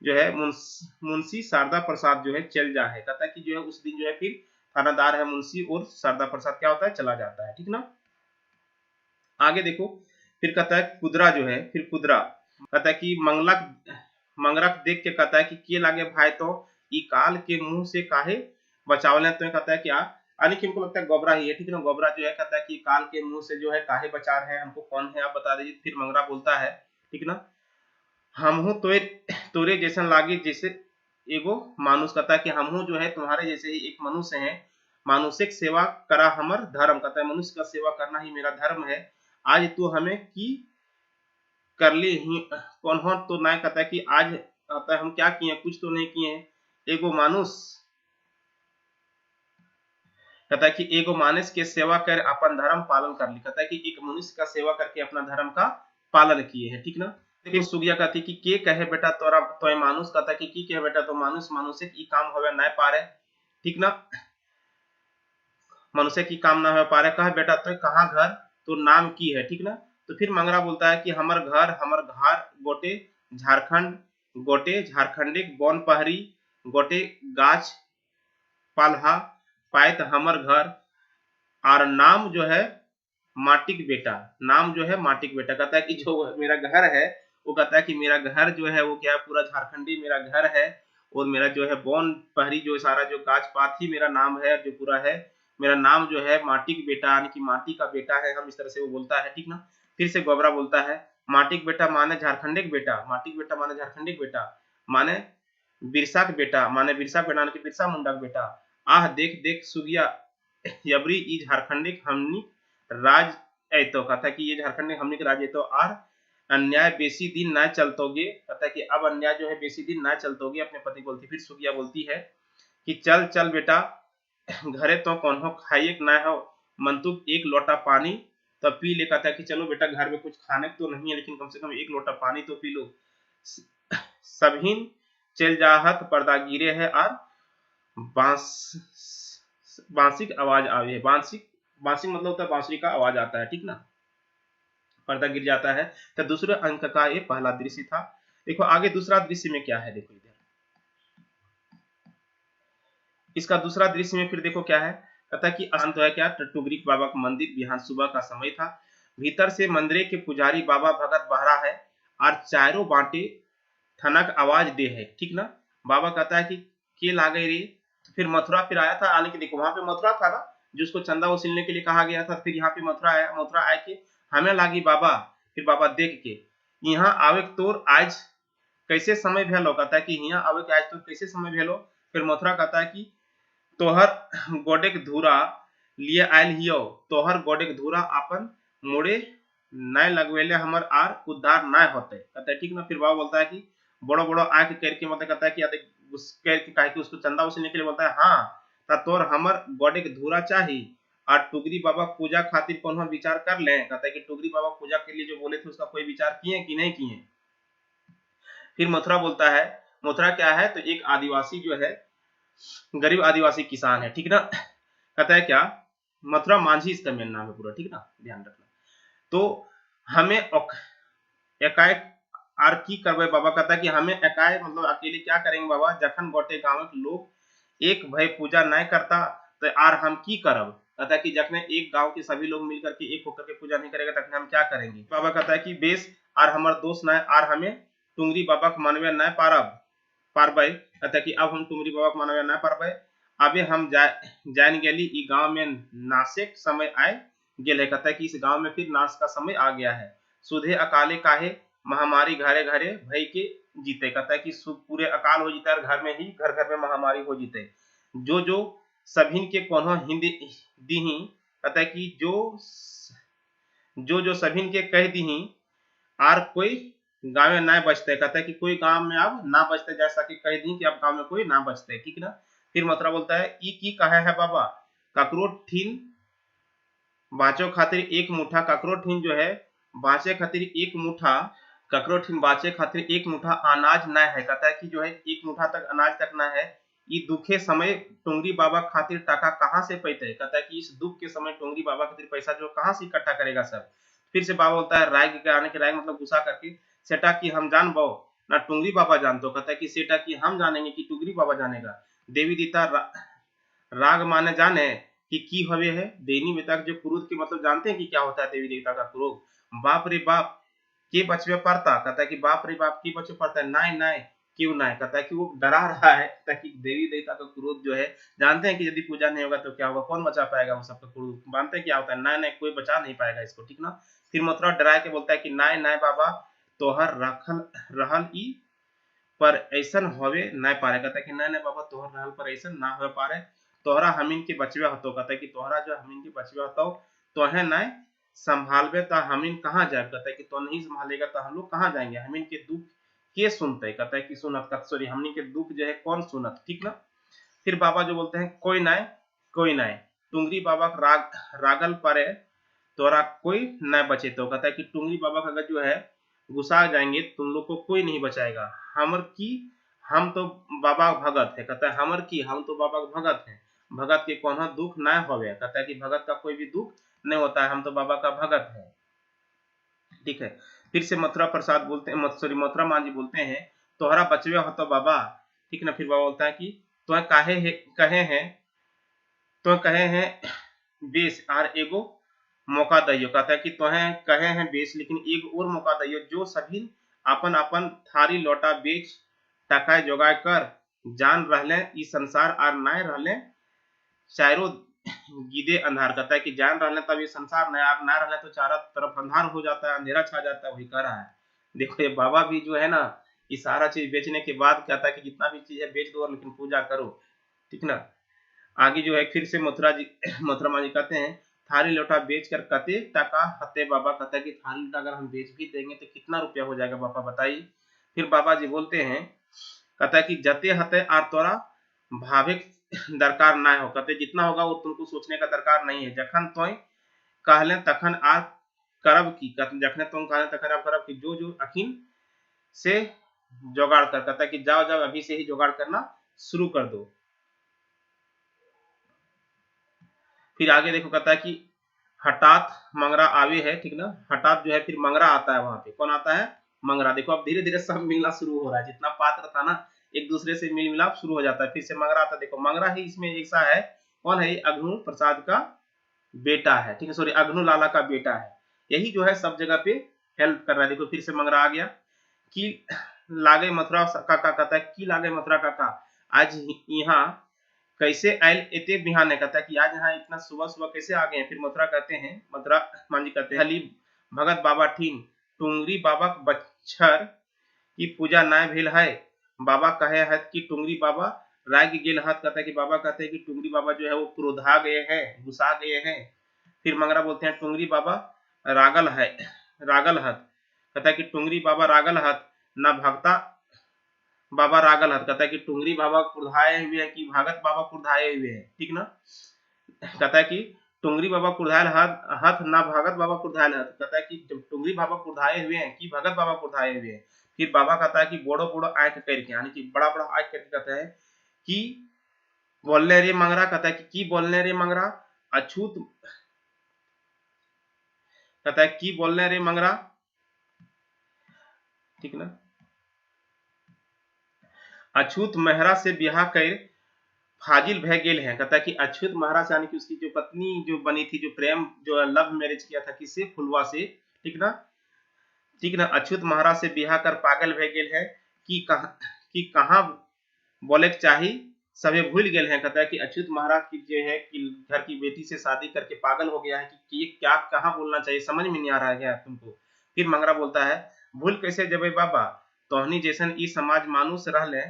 जो है मुंशी शारदा प्रसाद जो है चल जा है, कहता है कि जो है उस दिन जो है फिर थानादार है मुंशी और शारदा प्रसाद क्या होता है चला जाता है, ठीक ना। आगे देखो, फिर कहता है कुदरा जो है, फिर कुदरा कहता है कि मंगरक देख के कहता है कि के लागे भाई तो ई काल के मुंह से काहे बचावले, तो कहता है कि यानी कि हमको लगता है गोबरा ही है, ठीक है ना। गोबरा जो है कहता है कि काल के मुंह से जो है काहे बचा रहे हैं हमको, कौन है आप बता दीजिए। फिर मंगरा बोलता है ठीक ना, हमहू तोरे जैसा लागे जैसे एगो मानुष, कहता है कि हमहू जो है तुम्हारे जैसे ही एक मनुष्य है, मानुषिक सेवा करा हमर धर्म, कहता है मनुष्य का सेवा करना ही मेरा धर्म है। आज तू हमें की कर ली ही कौन हो तो ना, कहता है कि आज कहता है हम क्या किए, कुछ तो नहीं किए, एगो मानुष कहता है कि एगो मानुष के सेवा कर अपन धर्म पालन कर ली, कहता है कि एक मनुष्य का सेवा करके अपना धर्म का पालन किए हैं, ठीक ना। फिर सुगिया कहती कि के कहे बेटा तोरा तो मानुष, कहता है कि की कहे बेटा तो मनुष्य की काम होवे ना पारे, ठीक ना, मनुष्य की काम ना हो पारे, कहे बेटा तो कहाँ घर तो नाम की है, ठीक ना। तो फिर मंगरा बोलता है कि हमर घर गोटे झारखंड गोटे झारखंडिक बौन पहरी गोटे गाछ पाल्हा पायत हमर घर, और नाम जो है माटिक बेटा, नाम जो है माटिक बेटा, कहता है कि जो मेरा घर है वो कहता है कि मेरा घर जो है वो क्या है पूरा झारखंडी मेरा घर है, और मेरा जो है बौन पहरी जो सारा जो गाछ पात ही मेरा नाम है, जो पूरा है मेरा नाम जो है माटिक बेटा, यानी कि माटी का बेटा है हम, इस तरह से वो बोलता है, ठीक ना। फिर से गोबरा बोलता है माटिक बेटा माने झारखंडिक बेटा, माटिक बेटा माने झारखंडिक बेटा माने बिरसा के बेटा, माने बिरसा बेटा यानी कि बिरसा मुंडा के बेटा, आह देख देख सुगिया यबरी ई झारखंडिक हमनी राज ऐतो, कहता है कि ये झारखंड हमनी के राज ऐतो, और अन्याय बेसी दिन ना चलतोगे, कहता है कि अब अन्याय जो है बेसी दिन ना चलतोगे, अपने पति बोलती। फिर सुगिया बोलती है कि चल चल बेटा घरे तो कौन हो खाइए ना हो मंतुक एक लोटा पानी तो पी ले, कहता है कि चलो बेटा घर में कुछ खाने तो नहीं है लेकिन कम से कम एक लोटा पानी तो पी लो। सभीन चल जाहत पर्दा गिरे है और बांसिक आवाज आवे है, बांसिक मतलब होता है बांसुरी का आवाज आता है, ठीक ना, पर्दा गिर जाता है। तो दूसरे अंक का ये पहला दृश्य था। देखो आगे दूसरा दृश्य में क्या है, देखो इधर इसका दूसरा दृश्य में फिर देखो क्या है, कहता है कि अंत है क्या, टुगरिक बाबा का मंदिर, बिहान सुबह का समय था, भीतर से मंदिर के पुजारी बाबा भगत बहरा है और चारों बांटे थनक आवाज दे है, ठीक ना। बाबा कहता है कि के लागे रे, तो फिर मथुरा फिर आया था, आने के देखो वहां पे मथुरा था ना जिसको चंदा वसूलने के लिए कहा गया था, फिर यहाँ पे मथुरा आया, मथुरा आए के हमें लागी बाबा, फिर बाबा देख के यहाँ आवे तोर आज कैसे समय भेलो, कहता है कि यहाँ आवे के आज तो कैसे समय भेलो। फिर मथुरा कहता है कि तोहर गोडेक धूरा लिए आयल हियो, तोहर गोडेक धूरा अपन मोड़े नए लगवेले हमर आर उद्धार नए होते, कहता है ठीक ना। फिर बाबा बोलता है कि बड़ो बड़ो आंख करके मतलब कहता है कि उस करके काहे कि उसको चंदा उसे के लिए बोलता है हाँ ता तोर हमर गोडे के धूरा चाही और टुगरी बाबा पूजा खातिर कोनो विचार कर ले। कहता है कि टुगरी बाबा पूजा के लिए जो बोले थे उसका कोई विचार किए कि नहीं किए। फिर मथुरा बोलता है, मथुरा क्या है तो एक आदिवासी जो है, गरीब आदिवासी किसान है, ठीक ना। कहता है क्या, मथुरा मांझी इसका मेन नाम है पूरा, ठीक ना, ध्यान रखना। तो हमें एकाएक आर की करबे बाबा। कहता है कि हमें एकाएक मतलब अकेले क्या करेंगे बाबा, जखन गोटे गांव के लोग एक भय पूजा नहीं करता तो आर हम की करब। कहता है कि जखने एक गांव के सभी लोग मिलकर के एक होकर के पूजा नहीं करेगा तखने हम क्या करेंगे। बाबा कहता है कि बेस आर हमार दोस्त न आर हमें टुंगरी बाबा के मानवे न पारबे। कहता है कि अब हम टुंगरी बाबा के मानवे न पारबे, अबे हम जान गेली ई गांव में नाशे के समय आए गेल है। कहता है कि इस गांव में फिर नाश का समय आ गया है। सुधे अकाले काहे महामारी घरे घरे भई के जीते। कहता है कि पूरे अकाल हो जीते और घर में ही घर घर में महामारी हो जीते। जो सभिन के कोनो हिंदी दीही। कहता है कि जो सभिन के कह दीही आर कोई गाँव में ना बचते। कहता है कि कोई गांव में अब ना बचते, जैसा कि कह दी कि अब गांव में कोई ना बचते, ठीक ना। फिर मथुरा बोलता है ई की कहा है बाबा, ककरो ठीन बाँचो खातिर एक मुठा, ककरो ठीन जो है बाँचे खातिर एक मुठा, ककरो ठीन बाँचे खातिर एक मुठा अनाज न है। कहता है कि जो है एक मुठा तक अनाज तक ना है। ये दुखे समय टुंगरी बाबा खातिर टाका कहाँ से पैते। कहता है कि इस दुख के समय टुंगरी बाबा खातिर पैसा जो कहाँ से इकट्ठा करेगा सब। फिर से बाबा बोलता है राय के आने के राय मतलब गुस्सा करके, सेटा की हम जान बो ना टुंगरी बाबा जान। तो कहता है कि सेटा की हम जानेंगे कि टुंगरी बाबा जानेगा। देवी देवता राग माने जाने कि हवे है। देनी में तक जो क्रोध के मतलब जानते हैं कि क्या होता है देवी देवता का क्रोध। बाप रे बाप के बचवे पड़ता। कहता है कि बाप रे बाप के बचवे पड़ता है, नाय नाय क्यों नाय। कहता है कि वो डरा रहा है ताकि देवी देवता का क्रोध जो है जानते हैं कि यदि पूजा नहीं होगा तो क्या होगा, कौन बचा पाएगा वो सबका क्रोध। मानते हैं क्या होता है, नाय नाय कोई बचा नहीं पाएगा इसको, ठीक ना। फिर मथुरा डरा के बोलता है कि नाय नाय बाबा तोहर रखल रहल ई पर ऐसन होवे न पारे। कहता है कि नाय नाय बाबा तोहर रहल पर ऐसन ना हो पारे, तोहरा हमीन के बचवे हतो। कहता है कि तोहरा जो हमीन के बचवे हतो तोहे न संभालबे तो हमीन कहाँ जाए। कहता है कि तो नहीं संभालेगा तो हम लोग कहाँ जाएंगे, हमीन के दुख के सुनते। कहता है कि सुनत सॉरी हमनी के दुख जो है कौन सुनत, ठीक ना। फिर बाबा जो बोलते हैं कोई नाय टुंगरी बाबा रागल परे तोरा कोई न बचे। तो कहता है कि टुंगरी बाबा का अगर जो है गुस्सा जाएंगे तुम लोग को कोई नहीं बचाएगा। हमर की हम तो बाबा भगत है। कहता है हमर की हम तो बाबा भगत है, भगत के कोनो दुख न होवे। कहता है कि भगत का कोई भी दुख नहीं होता है, हम तो बाबा का भगत है, ठीक है। फिर से मथुरा प्रसाद बोलते हैं सॉरी मथुरा मांझी बोलते हैं तोहरा बचवे हो तो बाबा, ठीक ना। फिर बाबा बोलता है कि तो कहे हैं बेस आर एगो मौका दियो। कहता है कि तोहे कहे हैं बेच लेकिन एक और मौका दियो। जो सभी अपन अपन थारी लोटा बेच टकाए जोगाए कर जान रहले ई संसार आर नाय रहले चारों गीदे अंधार। कहता है कि जान रहले तब ये संसार नया ना रहले तो चारों तरफ अंधार हो जाता है, अंधेरा छा जाता है, वही कह रहा है। देखो ये बाबा भी जो है ना ये सारा चीज बेचने के बाद कहता है कि जितना भी चीज है बेच दो और लेकिन पूजा करो, ठीक ना। आगे जो है फिर से मथुरा माँ जी कहते हैं थारी लोटा बेच कर कते टका हते बाबा। कहता है कि थारी लोटा अगर हम बेच भी देंगे तो कितना रुपया हो जाएगा बाबा बताइए। फिर बाबा जी बोलते हैं, कहता है कि जते हते आर तोरा भावे दरकार ना हो। कहते जितना होगा वो तुमको सोचने का दरकार नहीं है। जखन तो कहले तखन आर करब की, जखने तुम कहले तखन आर करब की, जो जो अखिन से जोगाड़ कर। कहता है कि जाओ जाओ अभी से ही जुगाड़ करना शुरू कर दो। फिर आगे देखो कहता है कि हठात मंगरा आवे है, ठीक ना। हठात जो है फिर मंगरा आता है, वहां पे कौन आता है, मंगरा। देखो अब धीरे धीरे सब मिलना शुरू हो रहा है, जितना पात्र था ना एक दूसरे से मिल मिलाप शुरू हो जाता है। फिर से मंगरा आता है। देखो मंगरा ही इसमें ऐसा है, कौन है, अग्नु प्रसाद का बेटा है, ठीक है, सॉरी अग्नु लाला का बेटा है। यही जो है सब जगह पे हेल्प कर रहा है। देखो फिर से मंगरा आ गया कि लागे मथुरा काका। कहता है कि लागे मथुरा काका आज यहाँ कैसे आयल एते बिहान है। कहता है कि आज यहाँ इतना सुबह सुबह कैसे आ गए हैं। फिर मथुरा कहते हैं, मथुरा मांझी कहते हैं हली भगत बाबा ठीन टुंगरी बाबा बच्छर की पूजा ना भेल है। बाबा कहे है कि टुंगरी बाबा राग गेल हाथ। कहता है कि बाबा कहते हैं कि टुंगरी बाबा जो है वो क्रोधा गए हैं, गुस्सा गए हैं। फिर मंगरा बोलते हैं टुंगरी बाबा रागल है रागल हत, कहता है कि टुंगरी बाबा रागल हत ना भगता बाबा रागल हत, कहता है कि टुंगरी बाबा कुर्धाए हुए हैं कि भागत बाबा कुर्धाए हुए हैं, ठीक ना। कहता है कि टुंगरी बाबा कुर्धायल हथ ना भगत बाबा कुर्धायल हथ, कहता है कि जब टुंगरी बाबा कुर्धाए हुए हैं कि भगत बाबा कुर्धाए हुए हैं। फिर बाबा कहता है कि बोड़ो बोड़ो आंख करके, यानी कि बड़ा बड़ा आंख करके कहता है कि बोलने रे मंगरा, कहता है कि बोलने रे मंगरा अछूत, कहता है कि बोलने रे मंगरा, ठीक ना। अछूत मेहरा से ब्याह कर फाजिल भय गेल है, कहता है कि अछूत महाराज यानी कि उसकी जो पत्नी जो बनी थी, जो प्रेम जो लव मैरिज किया था किससे, फुलवा से, ठीक ना। ठीक ना, अछूत महाराज से ब्याह कर पागल भय गेल है कि कहाँ बोले चाही सभी भूल गए हैं, कहता है कि अछूत महाराज की जो है कि घर की बेटी से शादी करके पागल हो गया है कि ये क्या कहाँ बोलना चाहिए, समझ में नहीं आ रहा है तुमको। फिर मंगरा बोलता है भूल कैसे जबे बाबा, तोहनी जैसन ई समाज मानुष रहले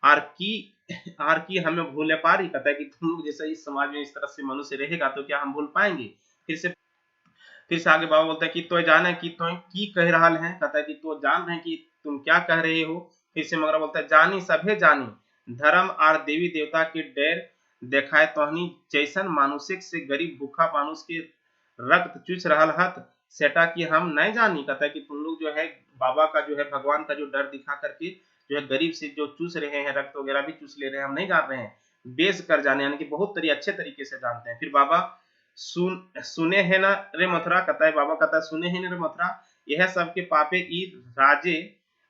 आर की हमें भूले पारी, कहता है कि तुम लोग जैसा इस समाज में इस तरह से मनुष्य रहेगा तो क्या हम भूल पाएंगे। फिर से आगे बाबा बोलता है कि तो जाने कि तो की कह रहा है, कहता है कि तो जान रहे कि तुम क्या कह रहे हो। फिर से मगरा बोलता है जानी सभे जानी धर्म और देवी देवता के डर देखाए तोहनी जैसन मानुषिक से गरीब भूखा मानुष के रक्त चूस रहा हत सेटा कि हम नहीं जानी, कहता है कि तुम लोग जो है बाबा का जो है भगवान का जो डर दिखा करके जो है गरीब से जो चूस रहे हैं रक्त वगैरह भी चूस ले रहे हैं, हम नहीं जान रहे हैं, बेच कर जाने यानी कि बहुत अच्छे तरीके से जानते हैं। फिर बाबा सुने है ना रे मथुरा, कहता है बाबा कहता है सुने है ना रे मथुरा, यह सबके पापे ई राजे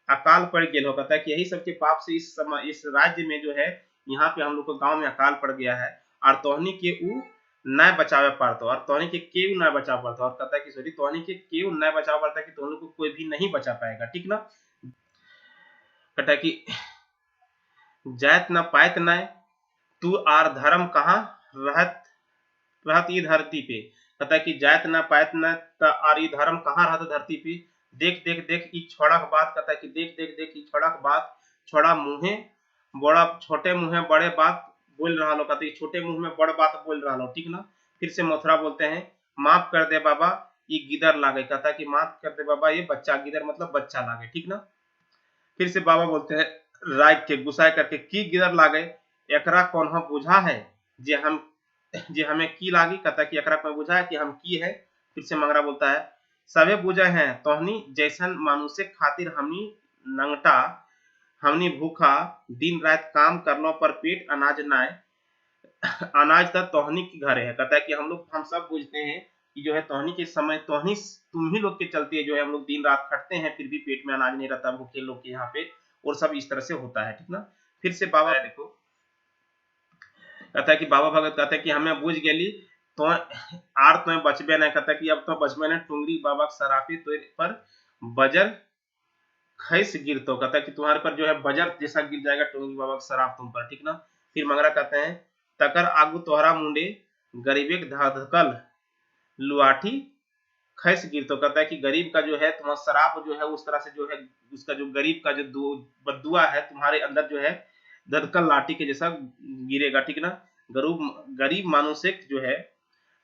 अकाल पड़ गेल हो, कहता है कि यही सबके पाप से इस राज्य में जो है यहाँ पे हम लोग को गांव में अकाल पड़ गया है और तोहनी के ऊ न बचावे पड़ता और तोहनी के केव न बचा पड़ता, और कहता है कि सॉरी तोहनी के केव न बचा पड़ता कि तुम लोग को कोई भी नहीं बचा पाएगा, ठीक ना। कहता है कि जात न पायत न तू आर धर्म कहाँ रहत रहत ई धरती पे, कहता है कि जात न पायत न आर ई धर्म कहाँ रहत धरती पे, देख देख देख ई छोड़ा बात, कहता है कि देख देख देख ई छोड़ा बात, छोड़ा मुँहे बड़ा छोटे मुँहे बड़े बात बोल रहा लो, कहते छोटे मुंह में बड़ बात बोल रहा लो, ठीक ना। फिर से मथुरा बोलते हैं माफ कर दे बाबा ये गिदर लागे, कहता है कि माफ कर दे बाबा ये बच्चा, गिदर मतलब बच्चा लागे, ठीक ना। फिर से बाबा बोलते हैं राय के गुस्सा करके की गिदर लागे एकरा कौन हो बुझा है जे हमें की लागी, कहता कि एकरा कोई बुझा है कि हम की है। फिर से मंगरा बोलता है सबे बुझे हैं तोहनी जैसन मानुषे खातिर हमनी नंगटा हमनी भूखा दिन रात काम करने पर पेट अनाज नाय अनाज तक तोहनी के घरे है, कहता है कि हम सब बुझते हैं कि जो है तोहनी के समय तोहनी तुम ही लोग के चलते जो है हम लोग दिन रात खटते हैं फिर भी पेट में अनाज नहीं रहता भूखे लोग के यहाँ पे, और सब इस तरह से होता है, ठीक ना। फिर से बाबा देखो कहता है कि बाबा भगत कहता है कि हमें बुझ गेली तो आर तो बचबे नहीं, कहता कि अब तो बचबे नहीं, टुंगरी बाबा सरापी तो पर बजर खैस गिर, तो कहता है कि तुम्हारे पर जो है बजर जैसा गिर जाएगा टुंगरी बाबा का शराब तुम पर, ठीक ना। फिर मंगरा कहते हैं तकर आगू तोहरा मुंडे गरीबे धकल लुआठी खैस गिर, तो कहता है कि गरीब का जो है तुम्हारा शराब जो है उस तरह से जो है उसका जो गरीब का जो बदुआ है तुम्हारे अंदर जो है धधकल लाठी के जैसा गिरेगा, ठीक ना। गरीब मानुषिक जो है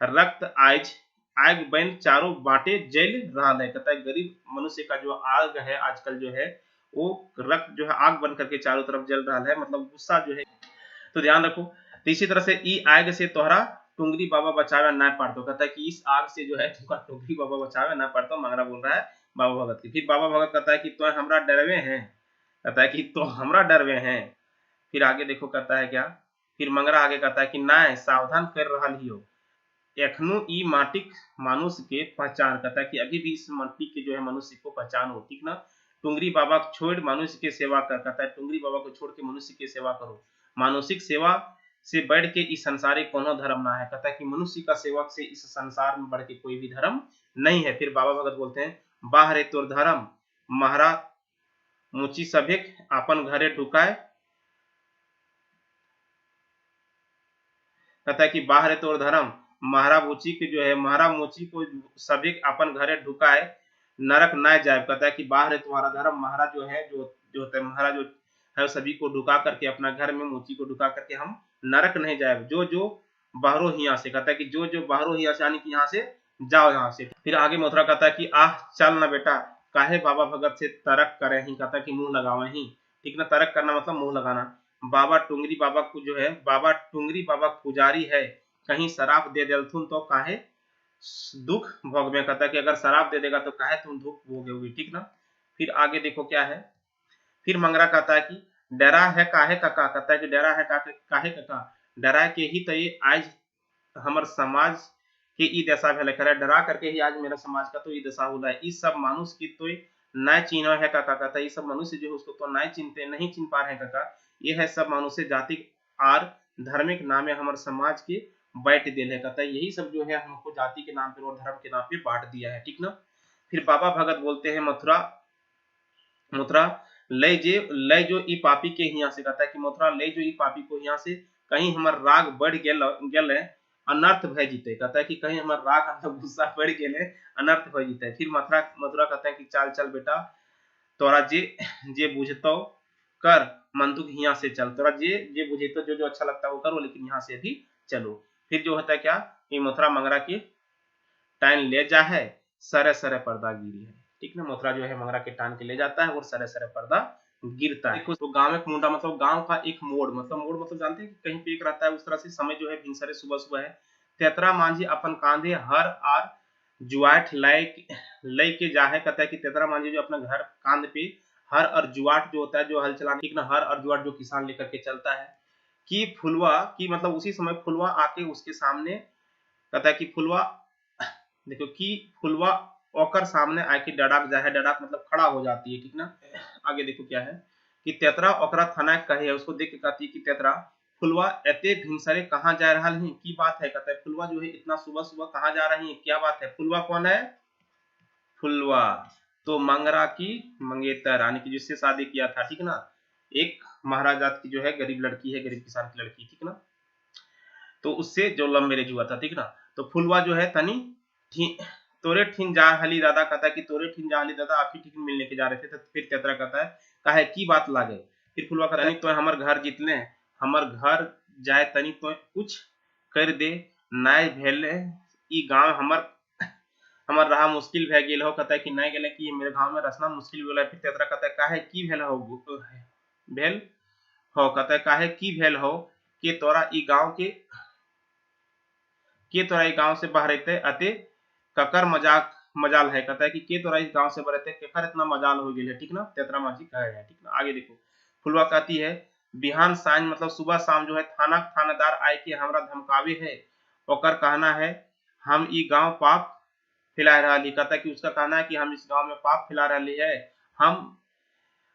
रक्त आज आग बन चारों बांटे जल रहा है, कहता है गरीब मनुष्य का जो आग है आजकल जो है वो रक्त जो है आग बन करके चारों तरफ जल रहा है, मतलब गुस्सा जो है। तो ध्यान रखो तो इसी तरह से ई आग से तोहरा टुंगरी बाबा बचावे ना पड़तो, कहता है कि इस आग से जो है तुम्हारा टुंगरी बाबा बचावे ना पड़तो, मंगरा बोल रहा है बाबा भगत की। फिर बाबा भगत कहता है कि तो हमरा डरवे हैं, कहता है कि तो हमरा डरवे हैं। फिर आगे देखो कहता है क्या, फिर मंगरा आगे कहता है कि ना सावधान कर रहा लियो एखनो ई माटिक मानुष के पहचान, कहता है कि अभी भी इस मिट्टी के जो है मनुष्य को पहचान हो, ठीक ना। टुंगरी बाबा को छोड़ मनुष्य के सेवा कर, कहता है टुंगरी बाबा को छोड़ के मनुष्य की सेवा करो, मानसिक सेवा से बढ़ के इस संसार कोनो धर्म ना है, कहता है कि मनुष्य का सेवक से इस संसार में बढ़ के कोई भी धर्म नहीं है। फिर बाबा भगत बोलते हैं बाहरे तोर धर्म महारा मुची सभिक अपन घरे ढुकाए, कहता है कि बाहर है तो धर्म महारा मुची के जो है महारा मुची को सभी अपन घरे ढुकाए नरक न जाए, कहता है कि बाहर है तुम्हारा धर्म महारा जो है जो होता है महारा जो है सभी को ढुका करके अपना घर में मुची को ढुका करके हम नरक नहीं जाए, जो जो बाहरों ही से, कहता है कि जो जो बाहरों ही से यानी कि यहाँ से जाओ यहाँ से। फिर आगे मथुरा कहता है कि आह चल ना बेटा, काहे बाबा भगत से तरक करे ही, कहता है कि मुंह लगावे ही, ठीक ना, तरक करना मतलब मुंह लगाना। बाबा टुंगरी बाबा को जो है, बाबा टुंगरी बाबा पुजारी है, कहीं शराब दे देलथुन तो काहे दुख भोग में, कहता है कि अगर शराब दे देगा तो काहे तुम दुख भोगोगे, ठीक ना। फिर आगे देखो क्या है। फिर मंगरा कहता है कि डरा है काहे काका, कहता है कि डरा है काहे काका, डरा के ही तो ये आज हमर समाज के ई दशा भेल करे, डरा करके ही आज मेरा समाज का तो ई दशा हो रहा है। इस सब मानुष की तो नय चिन्ह है काका, कहता है ये सब मनुष्य जो है उसको तो नय चिन्हते, नहीं चिन्ह पा रहे हैं काका, ये है सब मनुष्य जाति आर धार्मिक नामे हमारे समाज के बांट दिल है, कहता है यही सब जो है हमको जाति के नाम पे और धर्म के नाम पे बांट दिया है, ठीक ना। फिर बाबा भगत बोलते हैं मथुरा मथुरा लय जो ई पापी के हिया से, कहता है कि मथुरा ले जो ई पापी को हिया से, कहीं हमर राग बढ़ गेल अनर्थ भय जीते, कहता है कि कहीं हमर राग मतलब गुस्सा बढ़ गेले अनर्थ भय जीते। फिर मथुरा कहता है कि चाल चल बेटा, तोरा जे जे बुझतो कर, मन तू हिया से चल, तोरा जे जे बुझेतो, जो जो अच्छा लगता है वो करो, लेकिन यहाँ से भी चलो। फिर जो होता है क्या कि मथुरा मंगरा की टाइन ले जा है, सरे सरे पर्दा गिरी है, ठीक ना। मथुरा जो है मंगरा के टान के ले जाता है और सरे सरे पर्दा गिरता है। तो गांव एक मुंडा मतलब गांव का एक मोड़, मोड़ मतलब जानते हैं कि कहीं पे एक रहता है, उस तरह से समय जो है भिनसरे सुबह सुबह है। तेतरा मांझी अपन कांधे हर आर जुआठ लय के जा है, कहता है कि तेतरा मांझी जो अपना घर कांध पे हर और जुआट जो होता है, जो हल चलाने, ठीक ना, हर और जुआट जो किसान लेकर के चलता है। कि फुलवा की मतलब उसी समय फुलवा आके उसके सामने, कहता है कि फुलवा देखो कि फुलवा ओकर सामने आके डड़ाक जा है, डड़ाक मतलब खड़ा हो जाती है, ठीक ना। आगे देखो क्या है कि तेतरा ओकरा थाना कहे है, उसको देख के कहती है कि तेतरा फुलवा एते भिनसरे कहाँ जा रहा है, की बात है, कहता है फुलवा जो है इतना सुबह सुबह कहाँ जा रही है, क्या बात है। फुलवा कौन है, फुलवा तो मंगरा की मंगेतर यानी कि जिससे शादी किया था, ठीक ना, एक महाराजा की जो है गरीब लड़की है, गरीब किसान की लड़की, ठीक ना, तो उससे जो लव मैरिज हुआ था, ठीक ना। तो फुलवा जो है तनी तोरे ठीन जा हली दादा, कहता है कि तोरे ठीन जा हली दादा, आप ही ठीक मिलने के जा रहे थे। तो फिर तेतरा कहता है काहे की बात लागे। फिर फुलवा कहता है तो हमर घर जीतले, हमर घर जाए तनी तो कुछ कर दे, नाय भेले ई गांव हमर रहा मुश्किल भे गेल हो, कहता है कि नहीं गेले कि मेरे गांव में रसना मुश्किल भेल है। फिर तेतरा कहता है काहे की भेल हो, भेल हो, कहता है काहे की भेल हो कि तोरा ई गांव के तोरा ई गांव से बहरते अते ककर मजाल है, कहता है कि के तोरा इस गांव से बहरते केकर इतना मजाल हो गेल है, ठीक ना, तेतरा माझी कहे है, ठीक ना। आगे देखो फुलवा कहती है बिहान सांझ मतलब सुबह शाम जो है थानादार आए के हमरा धमकावे है, ओकर कहना है हम ई गांव पाप फैला रही, कहता है कि उसका कहना है कि हम इस गांव में पाप फैला रही है, हम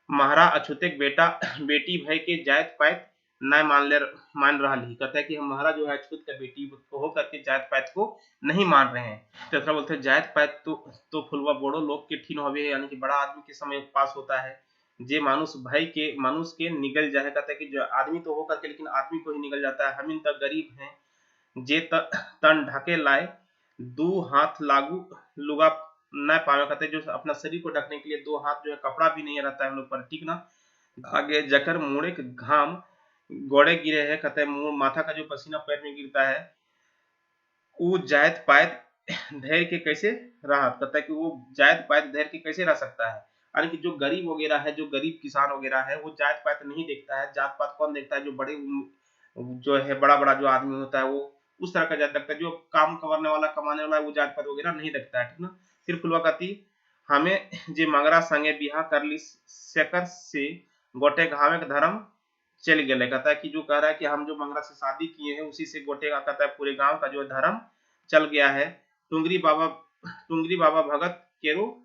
महारा अछूते बेटा बेटी भय के जात पात न मान रहा ली, कहता है कि हम महाराज जो है अछूत का बेटी को हो करके जात पात को नहीं मान रहे हैं। तेसरा बोलते हैं जात पात तो फुलवा बोड़ो लोग के ठीन होवे, यानी कि बड़ा आदमी के समय पास होता है, जे मानुष भाई के मनुष्य के निगल जाए, कहता है कि जो आदमी तो हो करके लेकिन आदमी को ही निगल जाता है। हम तक गरीब हैं जे तन ढके लाए दो हाथ लागू लुगा न पावे, कहते जो अपना शरीर को ढकने के लिए दो हाथ जो है कपड़ा भी नहीं रहता है हम लोग पर, ठीक ना। आगे जकर मुड़े के घाम गोड़े गिरे है, कहते हैं माथा का जो पसीना पैर में गिरता है वो जायत पायत धैर्य के कैसे रहा, कहता है कि वो जायत पायत धैर्य के कैसे रह सकता है। यानी कि जो गरीब वगैरह है, जो गरीब किसान वगैरह है, वो जात पात नहीं देखता है। जात पात कौन देखता है, जो बड़े जो है बड़ा बड़ा जो आदमी होता है वो उस तरह का जात देखता है, जो काम करने वाला कमाने वाला है वो जात पात वगैरह नहीं देखता है, ठीक ना। फिर फुलवा कहती हमें जे मंगरा संगे बिहा कर ली सेकर से गोटे घावे के धर्म चल गए, कहता है कि जो कह रहा है कि हम जो मंगरा से शादी किए हैं उसी से गोटे का, कहता है पूरे गांव का जो धर्म चल गया है। टुंगरी बाबा भगत केरो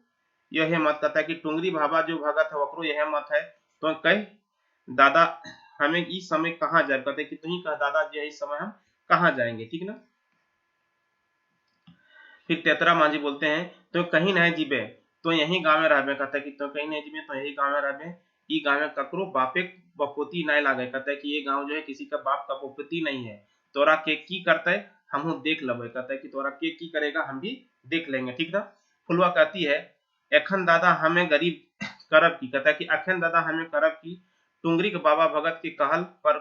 यह मत, कहता है कि टुंगरी बाबा जो भगत है वकरो यह मत है, तो कह दादा हमें इस समय कहाँ जाए, कहते कि तुम ही कह दादा जी इस समय हम कहाँ जाएंगे, ठीक ना। फिर तेतरा मांझी बोलते हैं तो कहीं नहीं जीबे तो यही गाँव में रहबे, कहता है कि तो कहीं नहीं जीबे तो यही गाँव में रहबे, ई गाँव में ककरो बापे बपोती नहीं लागे, कहता है कि ये गाँव जो है किसी का बाप का बपोती नहीं है, तोरा के की करते हम देख लेबे, कहता है कि तोरा के की करेगा हम भी देख लेंगे, ठीक ना। फुलवा कहती है एखन दादा हमें गरीब करब की, कहता है कि अखन दादा हमें करब की, टुंगरी के बाबा भगत के कहल पर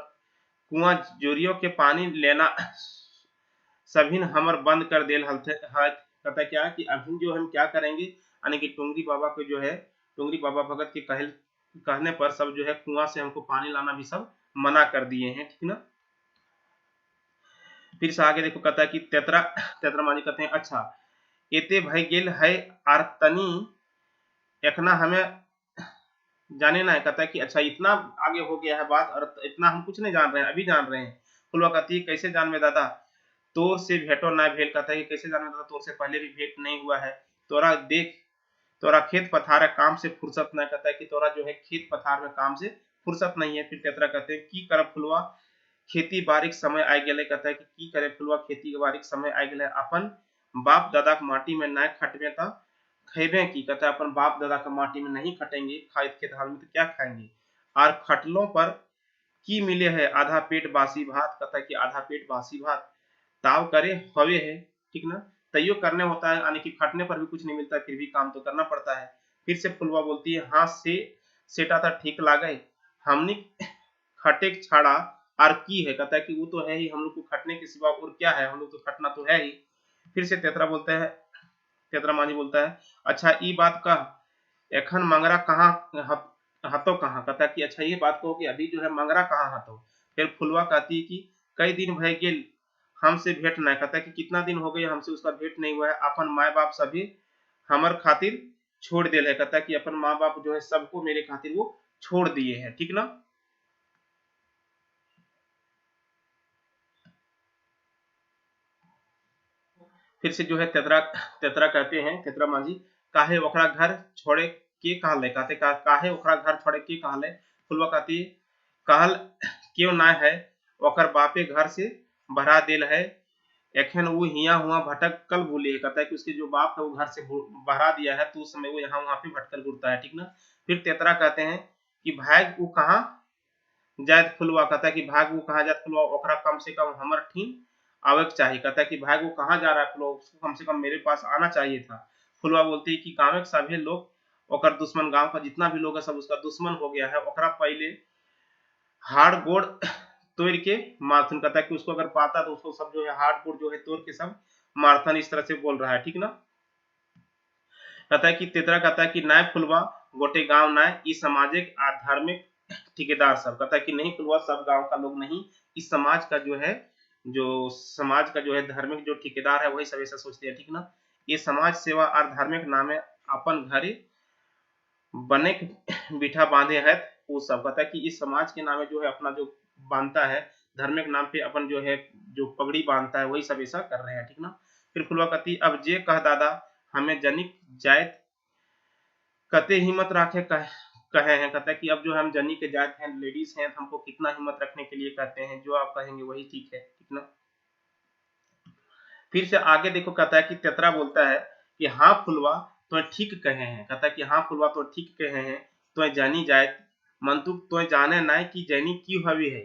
कुआं जोरियो के पानी लेना सभिन हमर बंद कर देल है, कहता है क्या कि अभी जो हम क्या करेंगे, यानी कि टुंगरी बाबा को जो है, टुंगरी बाबा भगत के कहने पर सब जो है कुआं से हमको पानी लाना भी सब मना कर दिए हैं, ठीक ना। फिर से आगे देखो, कहता है कि तेतरा तेतरा माजी कहते हैं अच्छा एते भय गेल है आर तनी एकना हमें जाने ना है। कहता है कि अच्छा इतना आगे हो गया है बात और इतना हम कुछ नहीं जान रहे हैं, अभी जान रहे हैं। फुलवा कहती है कैसे जान में दादा, तोर से भेटो ना भेल। कहता है कि कैसे जान में दादा, तोर से पहले भी भेंट नहीं हुआ है। तोरा देख, तोरा खेत पथार है काम से फुर्सत नहीं। कहता है कि तोरा जो है खेत पथार में काम से फुर्सत नहीं है। फिर तेतरा कहते हैं की करब फुलवा, खेती बाड़ी समय आ गए। कहता है कि की करे फुलवा, खेती बाड़ी समय आ गए, अपन बाप दादा के माटी में न खटबे तो खेबे की। कहता है अपन बाप दादा के माटी में नहीं खटेंगे खेत हाल में तो क्या खाएंगे। और खटलों पर की मिले है आधा पेट बासी भात। कहता है कि आधा पेट बासी भात ताव करे हवे है, ठीक ना। तैयो करने होता है, यानी कि खटने पर भी कुछ नहीं मिलता, फिर भी काम तो करना पड़ता है। फिर से फुलवा बोलती है हाँ से सेटा था ठीक लागे, हमने खटे छाड़ा और की है। कहता है कि वो तो है ही, हम लोग को खटने के सिवा और क्या है, हम लोग तो खटना तो है ही। फिर से तेतरा बोलता है, तेतरा मांझी बोलता है अच्छा ई बात का एखन मंगरा कहाँ हतो कहाँ। कहता है कि अच्छा ये बात कहो कि अभी जो है मंगरा कहाँ हतो। फिर फुलवा कहती है कि कई दिन भय गेल हमसे भेंट नहीं। कहता है कि कितना दिन हो गए हमसे उसका भेंट नहीं हुआ है। अपन माँ बाप सभी हमर खातिर छोड़ दिए है। कहता है कि अपन माँ बाप जो है सबको मेरे खातिर वो छोड़ दिए हैं, ठीक ना। फिर से जो है तेतरा तेतरा कहते हैं, तेतरा मांझी काहे ओकरा घर छोड़े के कहले। कहते काहे ओकरा घर छोड़े के कहले। फुलवा कहती कहल क्यों ना है, ओकर बापे घर से भरा दिल है, एखन वो हिया हुआ भटकल भूले है। कहता है कि उसके जो बाप है वो घर से भरा दिया है, तो उस समय वो यहाँ वहां पे भटकल घूरता है, ठीक ना। फिर तेतरा कहते हैं कि भाग वो कहाँ जायद। फुलवा कहता है कि भाग वो कहाँ जायद फुलवा, ओकरा कम से कम हमर ठीन आवे के चाहिए। कहता है कि भाग वो कहाँ जा रहा है फुलवा, उसको कम से कम मेरे पास आना चाहिए था। फुलवा बोलती है कि गाँव के सभी लोग ओकर दुश्मन, गांव का जितना भी लोग है सब उसका दुश्मन हो गया है। ओकरा पहले हाड़ गोड़ तोड़ के मारथुन। कहता है कि उसको अगर पाता तो उसको सब जो है हाड़ गोड़ जो है तोड़ के सब मारथन, इस तरह से बोल रहा है, ठीक ना। कहता है कि तेतरा कहता है कि नाय फुलवा गोटे गांव नाय ई सामाजिक और धार्मिक ठेकेदार सब। कहता है कि नहीं फुलवा सब गांव का लोग नहीं, इस समाज का जो है, जो समाज का जो है धार्मिक जो ठेकेदार है वही सब ऐसा सोचते हैं, ठीक ना। ये समाज सेवा और धार्मिक नामे अपन घरे बने बिठा बांधे है वो सब। कहता है कि इस समाज के नामे जो है अपना जो बांधता है, धार्मिक नाम पे अपन जो है जो पगड़ी बांधता है वही सब ऐसा कर रहे हैं, ठीक ना। फिर फुलवा कहती अब जे कह दादा हमें जनिक जायत कते हिम्मत रखे कहे हैं। कहता है कि अब जो हम जनी के जात हैं, लेडीज हैं, तो हमको कितना हिम्मत रखने के लिए कहते हैं, जो आप कहेंगे वही ठीक है, ठीक ना। फिर से आगे देखो, कहता है कि तेतरा बोलता है कि हाँ फुलवा तो ठीक कहे हैं। कहता है कि हाँ फुलवा तो ठीक कहे हैं, तो जानी जायत मंतुक तो जाने ना कि जैनी की हवी है।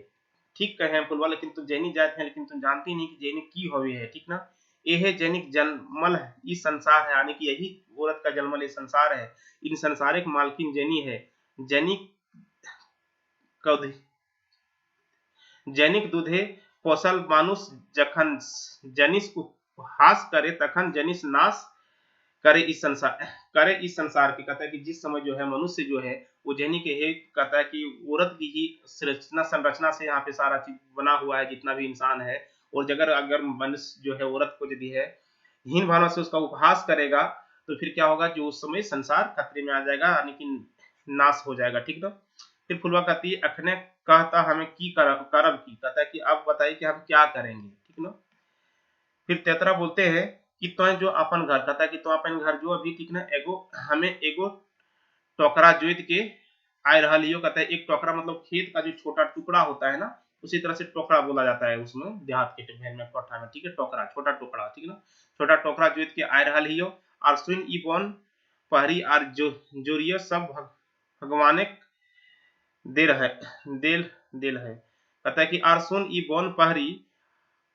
ठीक कहे हैं फुलवा, लेकिन तुम जैनी जात है, लेकिन तुम जानती नहीं कि जैनी की हवी है, ठीक ना। ये है जैनिक जन्मल इस संसार है, यानी कि यही औरत का जन्मल ये संसार है। इन संसारिक मालकिन जैनी है। जैनिक जैनिक दूधे पोसल मानुष जखन जनिस उपहास करे तखन जनिस नाश करे इस संसार के। कहता है कि जिस समय जो है मनुष्य जो है वो जैनी के है, कहता है कि औरत की ही संरचना से यहाँ पे सारा चीज बना हुआ है, जितना भी इंसान है। और अगर अगर मनुष्य जो है औरत को यदि है हीन भावना से उसका उपहास करेगा, तो फिर क्या होगा, जो उस समय संसार खतरे में आ जाएगा, यानी कि नाश हो जाएगा, ठीक ना। फिर फुलवा कहती है अखने कहता हमें की करब की। कहता है कि अब बताइए कि हम क्या करेंगे, ठीक ना। फिर तेतरा बोलते हैं कि तो जो अपन घर, कहता है कि तो अपन घर जो अभी, ठीक ना, एगो हमें एगो टोकरा जोत के आए रहा लियो। कहता है एक टोकरा मतलब खेत का जो छोटा टुकड़ा होता है ना, उसी तरह से टोकरा बोला जाता है उसमें देहात के भेल में कोठा में, ठीक है, टोकरा छोटा टुकड़ा, ठीक ना। छोटा टोकरा जोत के आए रहा लियो और सुन ई बोन पहरी और जो जोरियो सब भगवाने दे रहा है दिल है। कहता है कि आर सुन ई बोन पहरी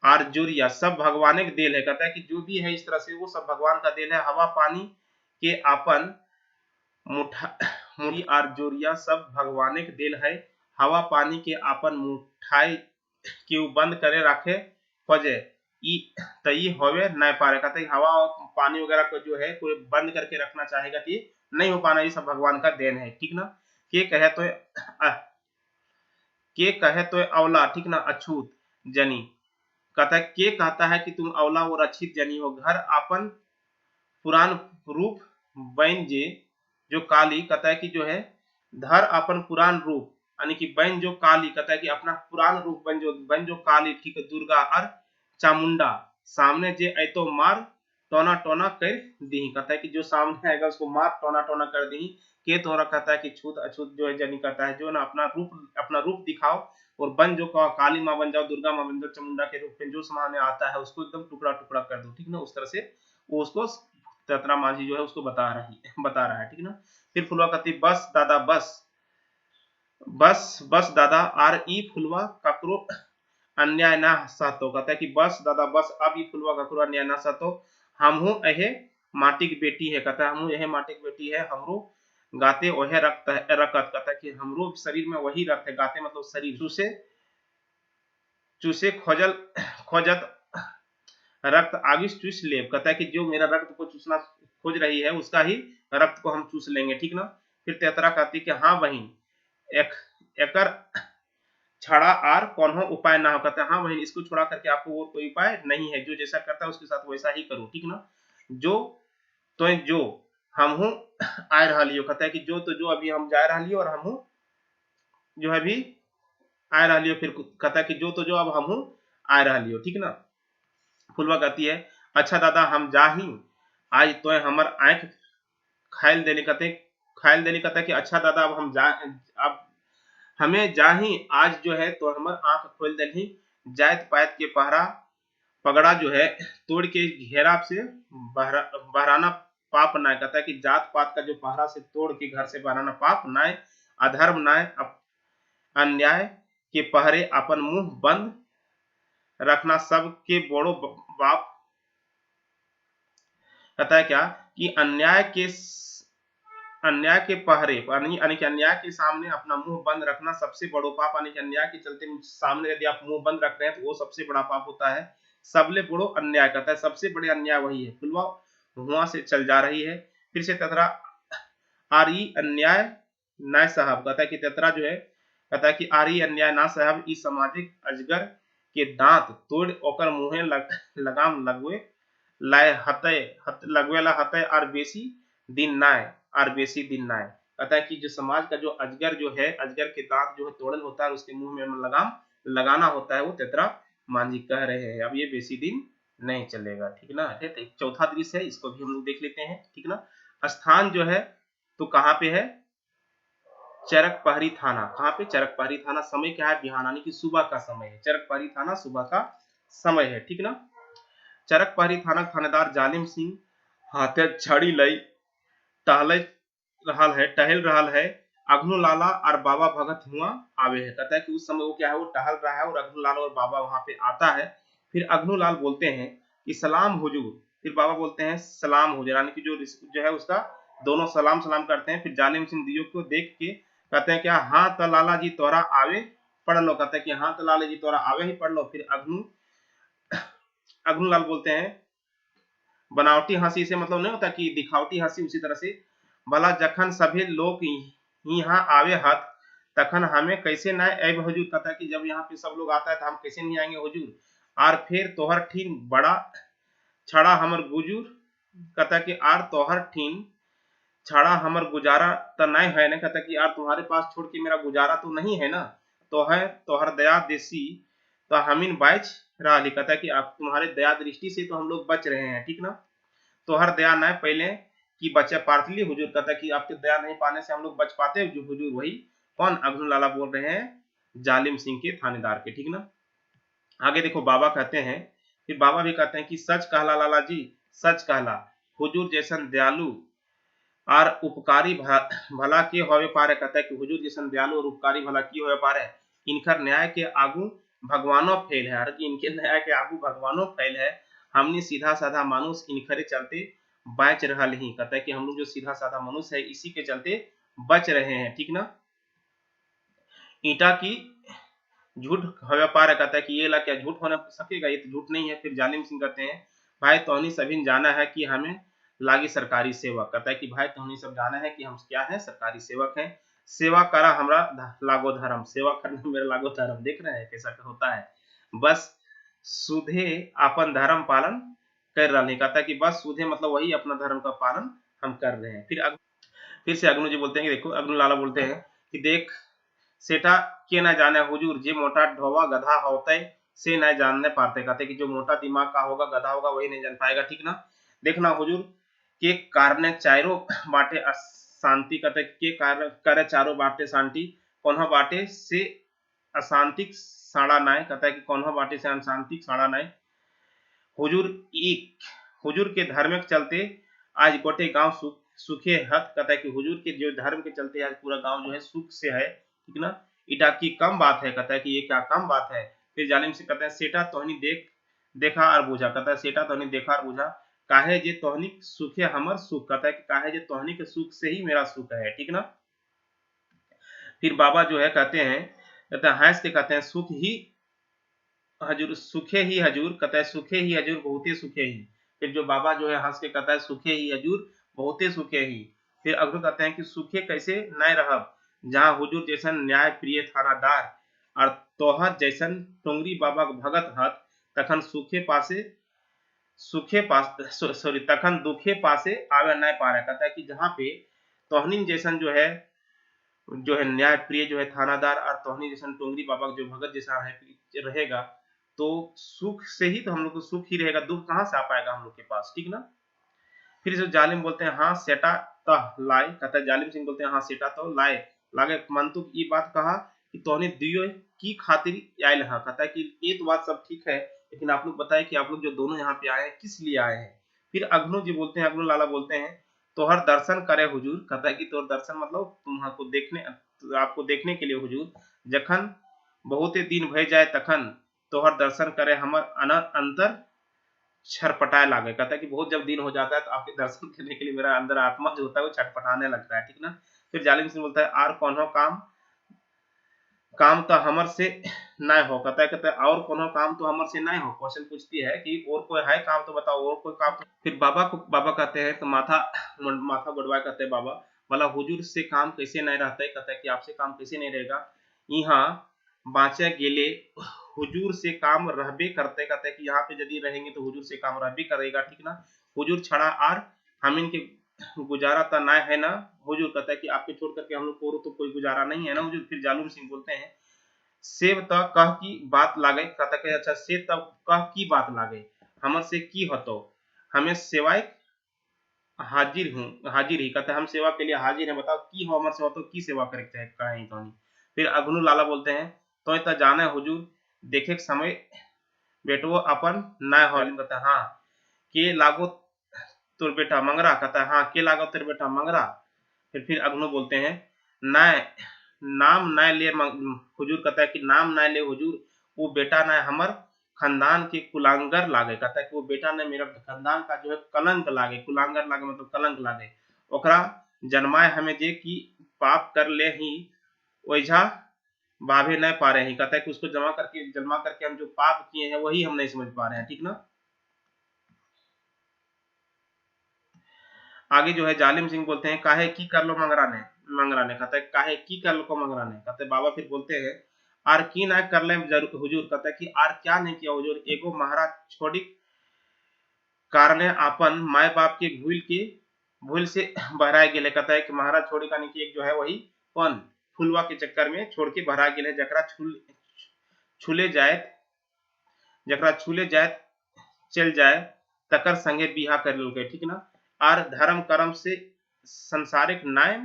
और जोरिया सब भगवान के देल है। कहता है कि जो भी है इस तरह से वो सब भगवान का देल है। हवा पानी के आपन मुठी और जोरिया सब भगवान के देल है। हवा पानी के आपन मुठाई के बंद करे रखे खोजे, ई तई होवे न पारे, कहते हैं हवा और पानी वगैरह को जो है कोई बंद करके रखना चाहेगा तो ये नहीं हो पाना, ये सब भगवान का देन है, ठीक ना। के कहे तो के कहे तो अवला, ठीक ना, अछूत जनी, कहता है के कहता है कि तुम अवला और अछित जनी हो, घर आपन पुरान रूप बैन जे जो काली, कहता है कि जो है धर अपन पुरान रूप, यानी कि बन जो काली, कहता है कि अपना पुरान रूप बन जो काली, ठीक है, दुर्गा और चामुंडा, सामने जे ऐ तो मार टोना टोना कर दी, कहता है कि जो सामने आएगा उसको मार टोना टोना कर दी। के तोरा कहता है कि छूत अछूत जो है जनी, कहता है जो ना अपना रूप दिखाओ, और बन जो काली माँ बन जाओ, दुर्गा माँ बन जाओ, चामुंडा के रूप में जो सामने आता है उसको एकदम टुकड़ा टुकड़ा कर दो, ठीक ना। उस तरह से वो उसको ततरा माझी जो है उसको बता रहा है, ठीक ना। फिर फुलवा कहती बस दादा बस, बस दादा आर ई फुलवा ककरो अन्याय ना सहतो, कहता है कि बस दादा बस, अब ई फुलवा ककरो अन्याय ना सहतो, हमहू अहे माटी की बेटी है, कहता है हमहू यह माटी की बेटी है, हमरो गाते ओहे रक्त है रकत, कहता है कि हमरो शरीर में वही रक्त है, गाते मतलब शरीर, चूसे चूसे खोजत रक्त आगिस चूस लेब, कहता है कि जो मेरा रक्त को चूसना खोज रही है उसका ही रक्त को हम चूस लेंगे, ठीक ना। फिर तेतरा कहती कि हाँ बहन, एक एकर छड़ा आर कौन उपाय ना हो, कहता है हाँ बहन, इसको छोड़ा करके आपको और कोई उपाय नहीं है, जो जैसा करता है उसके साथ वैसा ही करो, ठीक ना। जो तो जो हमहू आ रहा लियो, कहता है कि जो तो जो अभी हम जा रहा लियो और हमहू जो है अभी आ रहा लियो, फिर कहता है कि जो तो जो अब हमहू आ रहा लियो, ठीक ना। फुलवा कहती है अच्छा दादा हम जा ही, आज तो हमर आंख खायल देने, कहते खायल देने, कहता है कि अच्छा दादा अब हम जा, अब हमें जा ही आज जो है तो हमर आंख खोल देनी, जायत पायत के पहरा पगड़ा जो है तोड़ के घेरा से बहराना पाप नाय, कहता है कि जात पात का जो पहरा से तोड़ के घर से बहराना पाप नाय, अधर्म नाय, अन्याय के पहरे अपन मुंह बंद रखना सब के बड़ो बाप, कहता है क्या कि अन्याय के पहरे यानी कि अन्याय के सामने अपना मुंह बंद रखना सबसे बड़ो पाप, यानी कि अन्याय के चलते सामने यदि आप मुंह बंद रख रहे हैं तो वो सबसे बड़ा पाप होता है, सबले बड़ो अन्याय, कहता है सबसे बड़े अन्याय वही है। फुलवा वहां से चल जा रही है, फिर से ततरा आरी अन्याय न साहब, कहता है कि ततरा जो है कहता है कि आरी अन्याय ना साहब, इस सामाजिक अजगर के दांत तोड़ ओकर मुंहे लगाम लगवे लाए लगवेला हतय और बेसी दिन नाय, और बेसी दिन नाय, कहता है कि जो समाज का जो अजगर जो है, अजगर के दांत जो है तोड़न होता है, उसके मुंह में लगाम लगाना होता है, वो तेतरा मांझी कह रहे हैं, अब ये बेसी दिन नहीं चलेगा, ठीक ना। तो एक चौथा दृश्य है, इसको भी हम लोग देख लेते हैं, ठीक ना। स्थान जो है तो कहाँ पे है, चरक पहरी थाना, कहाँ पे, चरक पहरी थाना, समय क्या है, बिहान यानी कि सुबह का समय है, चरक पहरी थाना सुबह का समय है, ठीक ना। चरक पहरी थाना थानेदार जालिम सिंह हाथे छड़ी लई टहल रहल है, अग्नु लाला और बाबा भगत हुआ आवे है, कहता है कि उस समय वो क्या है, वो टहल रहा है और अग्नु लाल और बाबा वहां पे आता है। फिर अग्नु लाल बोलते हैं कि सलाम हुजूर, फिर बाबा बोलते हैं सलाम हुजूर, यानी कि जो है उसका दोनों सलाम सलाम करते हैं। फिर जालिम सिंह दियो को देख के कहते हैं क्या, हाँ तो लाला जी तोरा आवे पढ़ लो, कहते हैं कि हाँ तो लाला जी तोरा आवे ही पढ़ लो। फिर अग्नु लाल बोलते हैं बनावटी हंसी से मतलब नहीं होता कि दिखावटी हंसी, उसी तरह से भला जखन सभी लोग यहाँ आवे हत तखन हमें कैसे न ऐब हुजूर, कहता है कि जब यहाँ पे सब लोग आता है तो हम कैसे नहीं आएंगे हुजूर, और फिर तोहर ठीन बड़ा छड़ा हमर गुजूर, कहता कि आर तोहर ठीन छड़ा हमर गुजारा तो नहीं है ना, कहता कि यार तुम्हारे पास छोड़ के मेरा गुजारा तो नहीं है ना, तो है तोहर दया देसी तो हमीन बाइच रहा, कहता कि आप तुम्हारे दया दृष्टि से तो हम लोग बच रहे हैं, ठीक ना। तो हर दया न पहले की बच्चा पार्थली हुजूर, कहता कि आपके दया नहीं पाने से हम लोग बच पाते जो हुजूर, वही कौन, अग्नु लाला बोल रहे हैं जालिम सिंह के थानेदार के, ठीक ना। आगे देखो बाबा कहते हैं, फिर बाबा भी कहते हैं कि सच कहला लाला जी, सच कहला, हुजूर जैसन दयालु और उपकारी भला के होवे पारे, कहता है कि हुजूर जैसन दयालु और उपकारी भला की होवे पारे, इनकर न्याय के आगू भगवानो फैल है, और इनके न्याय के आगू भगवानो फैल है, हमने सीधा साधा मानुष इनखरे चलते बच रहा ही, कहता है कि हम लोग जो सीधा साधा मनुष्य है इसी के चलते बच रहे हैं, ठीक ना। ईटा की झूठ व्यापार है, कहता है कि ये ला क्या झूठ होने सकेगा, ये तो झूठ नहीं है। फिर जालिम सिंह कहते हैं भाई तोहनी सभी जाना है कि हमें लागी सरकारी सेवक, कहता है कि भाई तोहनी सब जाना है कि हम क्या है सरकारी सेवक हैं, सेवा करा हमरा लागो धर्म, सेवा करना मेरा लागो धर्म। देख रहे हैं कैसा होता है, बस सुधे अपन धर्म पालन कर रहा नहीं, कहता है कि बस सुधे मतलब वही अपना धर्म का पालन हम कर रहे हैं। फिर से अग्नु जी बोलते हैं कि देखो, अग्नु लाला बोलते हैं कि देख सेठा के न जाने हुजूर, जे मोटा ढोवा गधा होते से न जानने पाते, कहते कि जो मोटा दिमाग का होगा गधा होगा वही नहीं जान पाएगा, ठीक ना। देखना हुजूर के कारण चारों बाटे शांति, कहते के कारण करे चारों बाटे शांति, कौन बाटे से अशांतिक साड़ा नाय, कहता है कि कौन बाटे से अशांतिक साड़ा नाय। हुजूर एक हुजूर के धर्म के चलते आज गोटे गांव सुखे हत, कहता है कि हुजूर के जो धर्म के चलते आज पूरा गांव जो है सुख से है, ठीक ना। इटा की कम बात है, कहता है कि ये क्या कम बात है। फिर जालिम से कहता है सेठा तोहनी देखा और बुझा, कहता है सेठा तोहनी देखा और बुझा, काहे जे तोहनी सुखे हमर सुख, कहता है कि काहे जे तोहनी के सुख से ही मेरा सुख है, ठीक ना। फिर बाबा जो है कहते हैं, कहते हैं हंस के कहते हैं सुख ही हजूर सुखे ही हजूर, कहता है सुखे ही हजूर बहुते सुखे ही। फिर जो बाबा जो है हंस के कहता है सुखे ही हजूर बहुते सुखे ही। फिर अग्रु कहते हैं कि सुखे कैसे न रहब, जहाँ हुजूर जैसन न्याय प्रिय थानादार और तोहर जैसन टोंगरी बाबा भगत हत, तखन सुखे पास सॉरी तखन दुखे पासे आवे न पारे, कहता है कि जहाँ पे तोहनी जैसन जो है न्याय प्रिय जो है थानादार और तोहनी जैसन टोंगरी बाबा जो भगत जैसा रहेगा, तो सुख से ही तो हम लोग को सुख ही रहेगा, दुख कहाँ से आ पाएगा हम लोग के पास, ठीक ना। फिर जो जालिम बोलते हैं हाँ सेटा तह लाए, कहता है जालिम सिंह बोलते हैं हाँ सेटा तो लाए लागे मंतुक ये बात कहा कि तोहने दियो की खातिर आयल है, कहता है कि ये तो बात सब ठीक है, लेकिन आप लोग बताए कि आप लोग जो दोनों यहाँ पे आए हैं किस लिए आए हैं। फिर अग्नु जी बोलते हैं, अग्नु लाला बोलते हैं तोहर दर्शन करे हुजूर, कहता है कि तोहर दर्शन मतलब तुम्हारा देखने आपको देखने के लिए हुजूर, जखन बहुत दिन भय जाए तखन तोहर दर्शन करे हमर अंतर छटपटाए लागे, कहता है कि बहुत जब दिन हो जाता है तो आपके दर्शन करने के लिए मेरा अंदर आत्मा जो होता है वो छटपटाने लगता है, ठीक ना। फिर जालिम सिंह बोलता है आर कौन हो काम काम तो हमर से ना हो, कहता है और कोनो काम तो हमर से ना हो, क्वेश्चन पूछती है कि और कोई है काम तो बताओ, और कोई काम तो। फिर बाबा कहते हैं तो माथा गुड़वा कहते हैं बाबा भला हुजूर से काम कैसे नहीं रहता है, कहता है कि आपसे काम कैसे नहीं रहेगा, यहाँ बाँचे गेले हुजूर से काम रहबे करते, कहते हैं कि यहाँ पे यदि रहेंगे तो हुजूर से काम रहबे करेगा, ठीक ना। हुजूर छड़ा आर हम इनके गुजारा तो ना है ना हुजूर, कहता है कि आपके छोड़ करके हम लोग को तो कोई गुजारा नहीं है ना हुजूर। फिर जालूम सिंह बोलते हैं सेब त कह की बात लागे, कहता है अच्छा सेब तब कह की बात लागे, हमर से की होतो, हमें सेवाए हाजिर ही, कहता है हम सेवा के लिए हाजिर हैं, बताओ की हो हमर से हो तो की सेवा करे चाहे कहीं तो नहीं। फिर अग्नु लाला बोलते हैं तो जाने हुजूर देखे के समय बेटो अपन ना हो, कहता है हाँ के लागो तोर बेटा मंगरा, कहता है हाँ के लागो तेरे बेटा मंगरा। फिर अग्नु बोलते हैं ना नाम ना ले हुजूर, कहता है कि नाम ना ले हुजूर, वो बेटा ना हमर खानदान के कुलांगर लागे, कहता है कि वो बेटा ने मेरा खानदान का जो है कलंक लागे, कुलांगर लागे मतलब कलंक लागे, ओकरा जन्माए हमें जे की पाप कर ले ही ओझा भाभे नहीं पा रहे हैं, कहता है कि उसको जन्मा करके हम जो पाप किए हैं वही हम नहीं समझ पा रहे हैं, ठीक ना। आगे जो है जालिम सिंह बोलते हैं काहे की कर लो मंगरा ने कहता है काहे की कर लो को मंगरा ने, कहते हैं बाबा फिर बोलते हैं आर की ना कर ले हुजूर, कहता है कि आर क्या नहीं किया हुजूर, एगो महाराज छोड़ी कारणे अपन माय बाप के भूल से बहराए गेले, कहता है कि महाराज छोड़ी का नहीं एक जो है वही कौन फुलवा के चक्कर में छोड़ के बहरा गेले, जकरा छूले जाए चल जाए तकर संगे बिहा कर लोगे, ठीक ना। आर धर्म कर्म से संसारिक न्याय,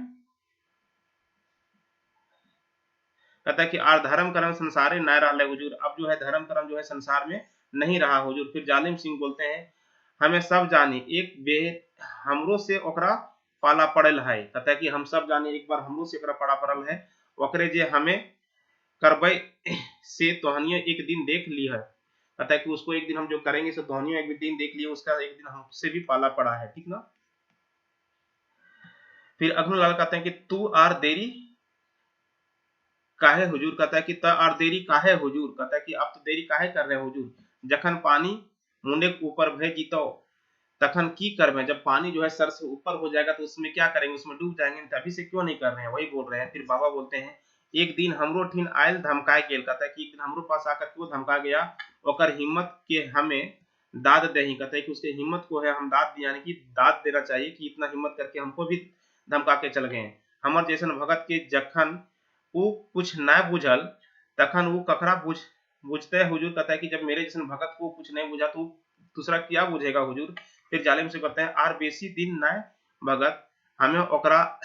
कहता है कि आर धर्म कर्म संसारे न रहा हुजूर, अब जो है धर्म कर्म जो है संसार में नहीं रहा हुजूर। फिर जालिम सिंह बोलते हैं हमें सब जानी एक बेर हमरो से ओकरा पाला पड़ल है, कहता है कि हम सब जानी एक बार हमरो से ओकरा पाला पड़ल है, ओकरे जे हमें करबे से तोहनियो एक दिन देख ली है, कहता है कि उसको एक दिन हम जो करेंगे सो तोहनियो एक दिन देख लिए, उसका एक दिन हमसे भी पाला पड़ा है, ठीक ना। फिर अग्नुलाल कहते हैं कि तू आर देरी काहे हुजूर, कहता है कि त और देरी काहे हुजूर, कहता है कि आप तो देरी काहे कर रहे हैं हुजूर, जखन पानी मुंडे के ऊपर भे जीतो तखन की करबे, जब पानी जो है सर से ऊपर हो जाएगा तो उसमें क्या करेंगे, उसमें डूब जाएंगे, तो अभी से क्यों नहीं कर रहे हैं, वही बोल रहे हैं। फिर बाबा बोलते हैं एक दिन हमरो ठीन आयल धमकाए गेल, कहता है कि एक दिन हमरो पास आकर क्यों धमका गया, ओकर हिम्मत के हमें दाद दही, कहता है कि उसके हिम्मत को है हम दाद यानी कि दाद देना चाहिए कि इतना हिम्मत करके हमको भी धमका के चल गए। हमर जैसन भगत के जखन वो कुछ न बुझल तखन वो ककरा बुझते है हुजूर, कहता है कि जब मेरे जैसन भगत को कुछ नहीं बुझा तो दूसरा क्या बुझेगा हुजूर। फिर जालिम से कहते हैं आर बेसी दिन न भगत, हमें ओकरा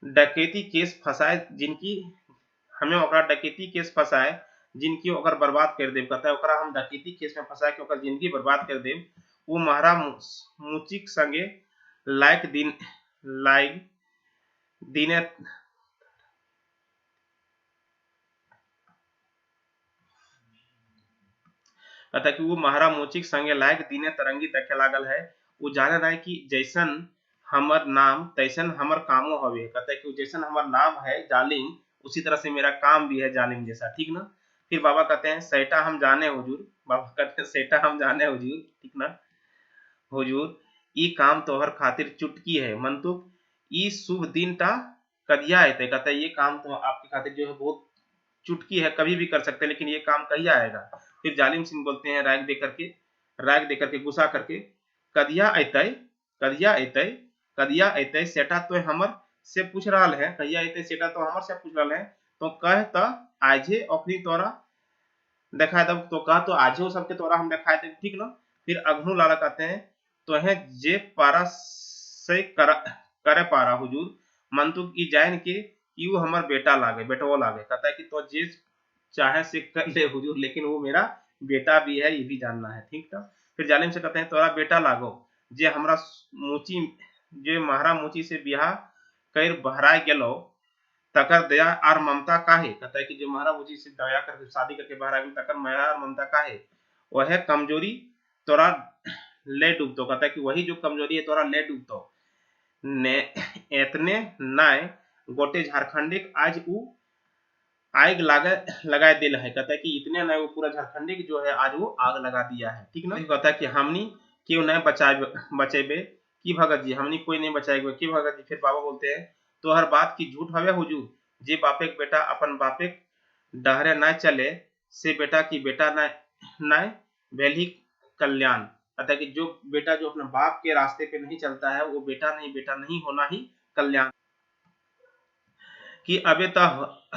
डकैती केस फंसाए जिनकी, हमें ओकरा डकैती केस फंसाए जिनकी ओकर बर्बाद कर देव, कहता है ओकरा हम डकैती केस में फंसा के ओकर जिंदगी बर्बाद कर देव। वो महारा मुचिक संगे लायक दिने कहता कि वो महारा मोचिक संगे लायक दिने तरंगी तके लागल है। वो जाने रहा है कि जैसन हमर नाम तैसन हमर कामो हवे, कहता है कि जैसन हमर नाम है जालिम उसी तरह से मेरा काम भी है जालिम जैसा, ठीक ना। फिर बाबा कहते हैं सेटा हम जाने हुजूर, बाबा कहते हैं सेटा हम जाने हुजूर, ठीक ना हुजूर, ई काम तोहर खातिर चुटकी है मंतुक, ई शुभ दिन ता कदिया आते, कहता है ये काम तो आपके खातिर जो है बहुत चुटकी है, कभी भी कर सकते हैं, लेकिन ये काम कहिया आएगा। फिर जालिम सिंह बोलते हैं राग दे करके गुस्सा करके, कदिया अतै कदिया अतै कदिया अतै सेटा तो हमर से पूछ रहा है, कहिया अतै सेटा तो हमर से पूछ रहा है, तो कह त आजे अपनी तोरा देखा दब, तो कह तो आज हो सबके तोरा हम दिखाए दे, ठीक ना। फिर अघनु लाला कहते हैं तो है जे पारा से करे पारा हुजूर, मंतुक ई जान के यू हमर बेटा लागे बेटवो लागे, कहता है कि तो जे चाहे से कर ले हुजूर, लेकिन वो मेरा बेटा भी है ये भी जानना है, ठीक था। फिर जालिम से कहते हैं तोरा बेटा लागो जे हमरा मुची जे महारा मुची से बियाह कर बहराए गेलो तकर दया और ममता काहे, कहता है कि जो महारा मुची से दया करके शादी करके बाहर आ गई तकर माया और ममता काहे, वह कमजोरी तोरा ले डूबतो, कहता है कि वही जो कमजोरी है तोरा ले डूबतो ने एतने नाय गोटे झारखंडी आज उ आग लगा दिल है, कहता है कि इतने नए वो पूरा झारखंडी जो है आज वो आग लगा दिया है, ठीक ना। कहता है कि हमनी क्यों नहीं बचेबे की भगत जी, हमनी कोई नहीं बचाएगा की भगत जी। फिर बाबा बोलते हैं तो हर बात की झूठ हवे हुजूर, जे बापे के बेटा अपन बापे डहरे न चले से बेटा की बेटा न भेल ही कल्याण, कहता है कि जो बेटा जो अपने बाप के रास्ते पे नहीं चलता है वो बेटा नहीं होना ही कल्याण। कि अबे तो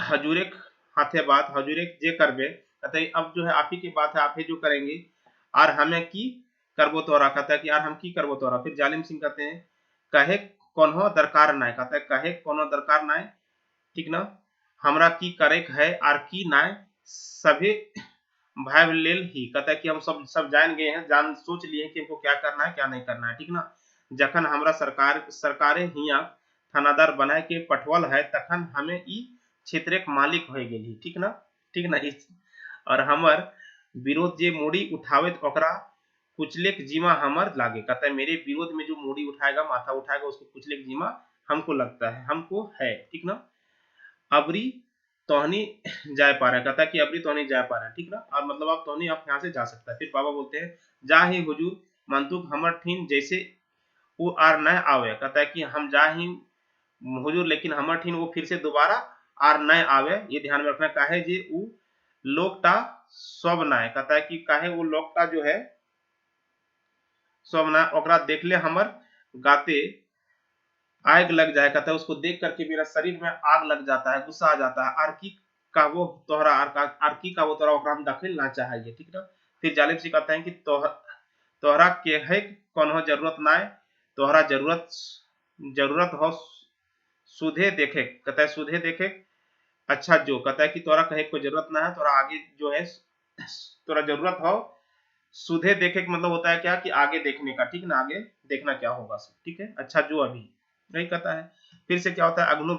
हजूरे हाथे बात हजूरे जे करबे, कहते हैं अब जो है आप ही की बात है, आप ही जो करेंगे और हमें की करबो तोरा, कहता है कि यार हम की करबो तोरा। फिर जालिम सिंह कहते हैं कहे कोनो दरकार ना, कहता है कहे कोनो दरकार ना, ठीक ना, हमरा की करे है आर की ना सभी भाई लेल ही, कहता है कि हम सब जान गए हैं, जान सोच लिए हैं कि हमको क्या करना है क्या नहीं करना है, ठीक ना। जखन हमरा सरकारे हिया थानादार बनाए के पठवल है तखन हमें ई क्षेत्र के मालिक हो गेली, ठीक ना इस और हमर विरोध जे मूड़ी उठावे ओकरा कुचले के जीमा हमर लागे, कहता है मेरे विरोध में जो मूड़ी उठाएगा माथा उठाएगा उसको कुचले के जीमा हमको लगता है हमको है, ठीक ना। अबरी तोहनी जा पा रहा है, कहता है कि अबरी तोहनी जा पा रहा है, ठीक ना, और मतलब आप तोहनी आप यहाँ से जा सकता है। फिर बाबा बोलते हैं जा ही हुजूर मंतुक हमर ठीन जैसे वो आर न आवे, कहता है कि हम जा ही हुजूर लेकिन हमर ठीन वो फिर से दोबारा आर न आवे, ये ध्यान में रखना। काहे जे उ लोकटा सब ना है, कहता है कि काहे वो लोकटा जो है सब ना ओकरा देख ले हमर गाते आग लग जाए, कहता है उसको देख करके मेरा शरीर में आग लग जाता है, गुस्सा आ जाता है, आरकी का वो तोहरा आरकी का वो तोहरा ओकरा हम दखल ना चाहिए, ठीक ना। फिर जालिम से कहता है कि तोहरा के है कोनो जरूरत ना है, तोहरा जरूरत हो सुधे देखे, कहता है सुधे देखे अच्छा जो, कहता है कि तोरा कहे कोई जरूरत ना है, तोरा आगे जो है तोरा जरूरत हो सुधे देखे का मतलब होता है क्या कि आगे देखने का, ठीक ना, आगे देखना क्या होगा, ठीक है अच्छा जो अभी नहीं कहता है। फिर से क्या होता है अग्नु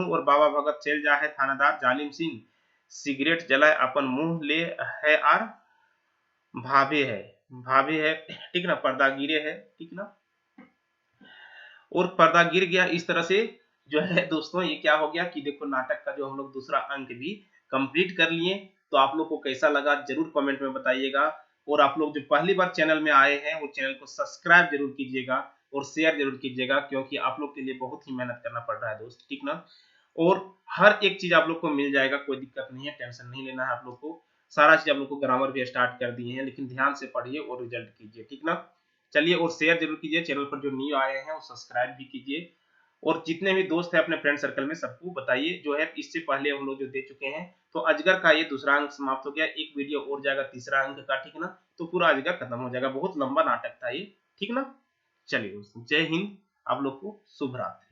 और बाबा भगत चल जा है थानादार जालिम सिंह सिगरेट जलाए अपन मुंह ले है और भाभे है, ठीक ना, पर्दा गिरे है, ठीक ना, और पर्दा गिर गया इस तरह से जो है दोस्तों ये क्या हो गया कि देखो नाटक का जो हम लोग दूसरा अंक भी कंप्लीट कर लिए। तो आप लोग को कैसा लगा जरूर कमेंट में बताइएगा। और आप लोग जो पहली बार चैनल में आए हैं वो चैनल को सब्सक्राइब जरूर कीजिएगा और शेयर जरूर कीजिएगा, क्योंकि आप लोग के लिए बहुत ही मेहनत करना पड़ रहा है दोस्त, ठीक ना। और हर एक चीज आप लोग को मिल जाएगा, कोई दिक्कत नहीं है, टेंशन नहीं लेना है आप लोग को। सारा चीज आप लोग को ग्रामर भी स्टार्ट कर दिए हैं, लेकिन ध्यान से पढ़िए और रिजल्ट कीजिए, ठीक ना। चलिए, और शेयर जरूर कीजिए, चैनल पर जो न्यू आए हैं वो सब्सक्राइब भी कीजिए। और जितने भी दोस्त हैं अपने फ्रेंड सर्कल में सबको बताइए। जो है इससे पहले हम लोग जो दे चुके हैं, तो अजगर का ये दूसरा अंक समाप्त हो गया, एक वीडियो और जाएगा तीसरा अंक का, ठीक ना। तो पूरा अजगर खत्म हो जाएगा, बहुत लंबा नाटक था ये, ठीक ना। चलिए दोस्तों, जय हिंद, आप लोग को शुभ रात्रि।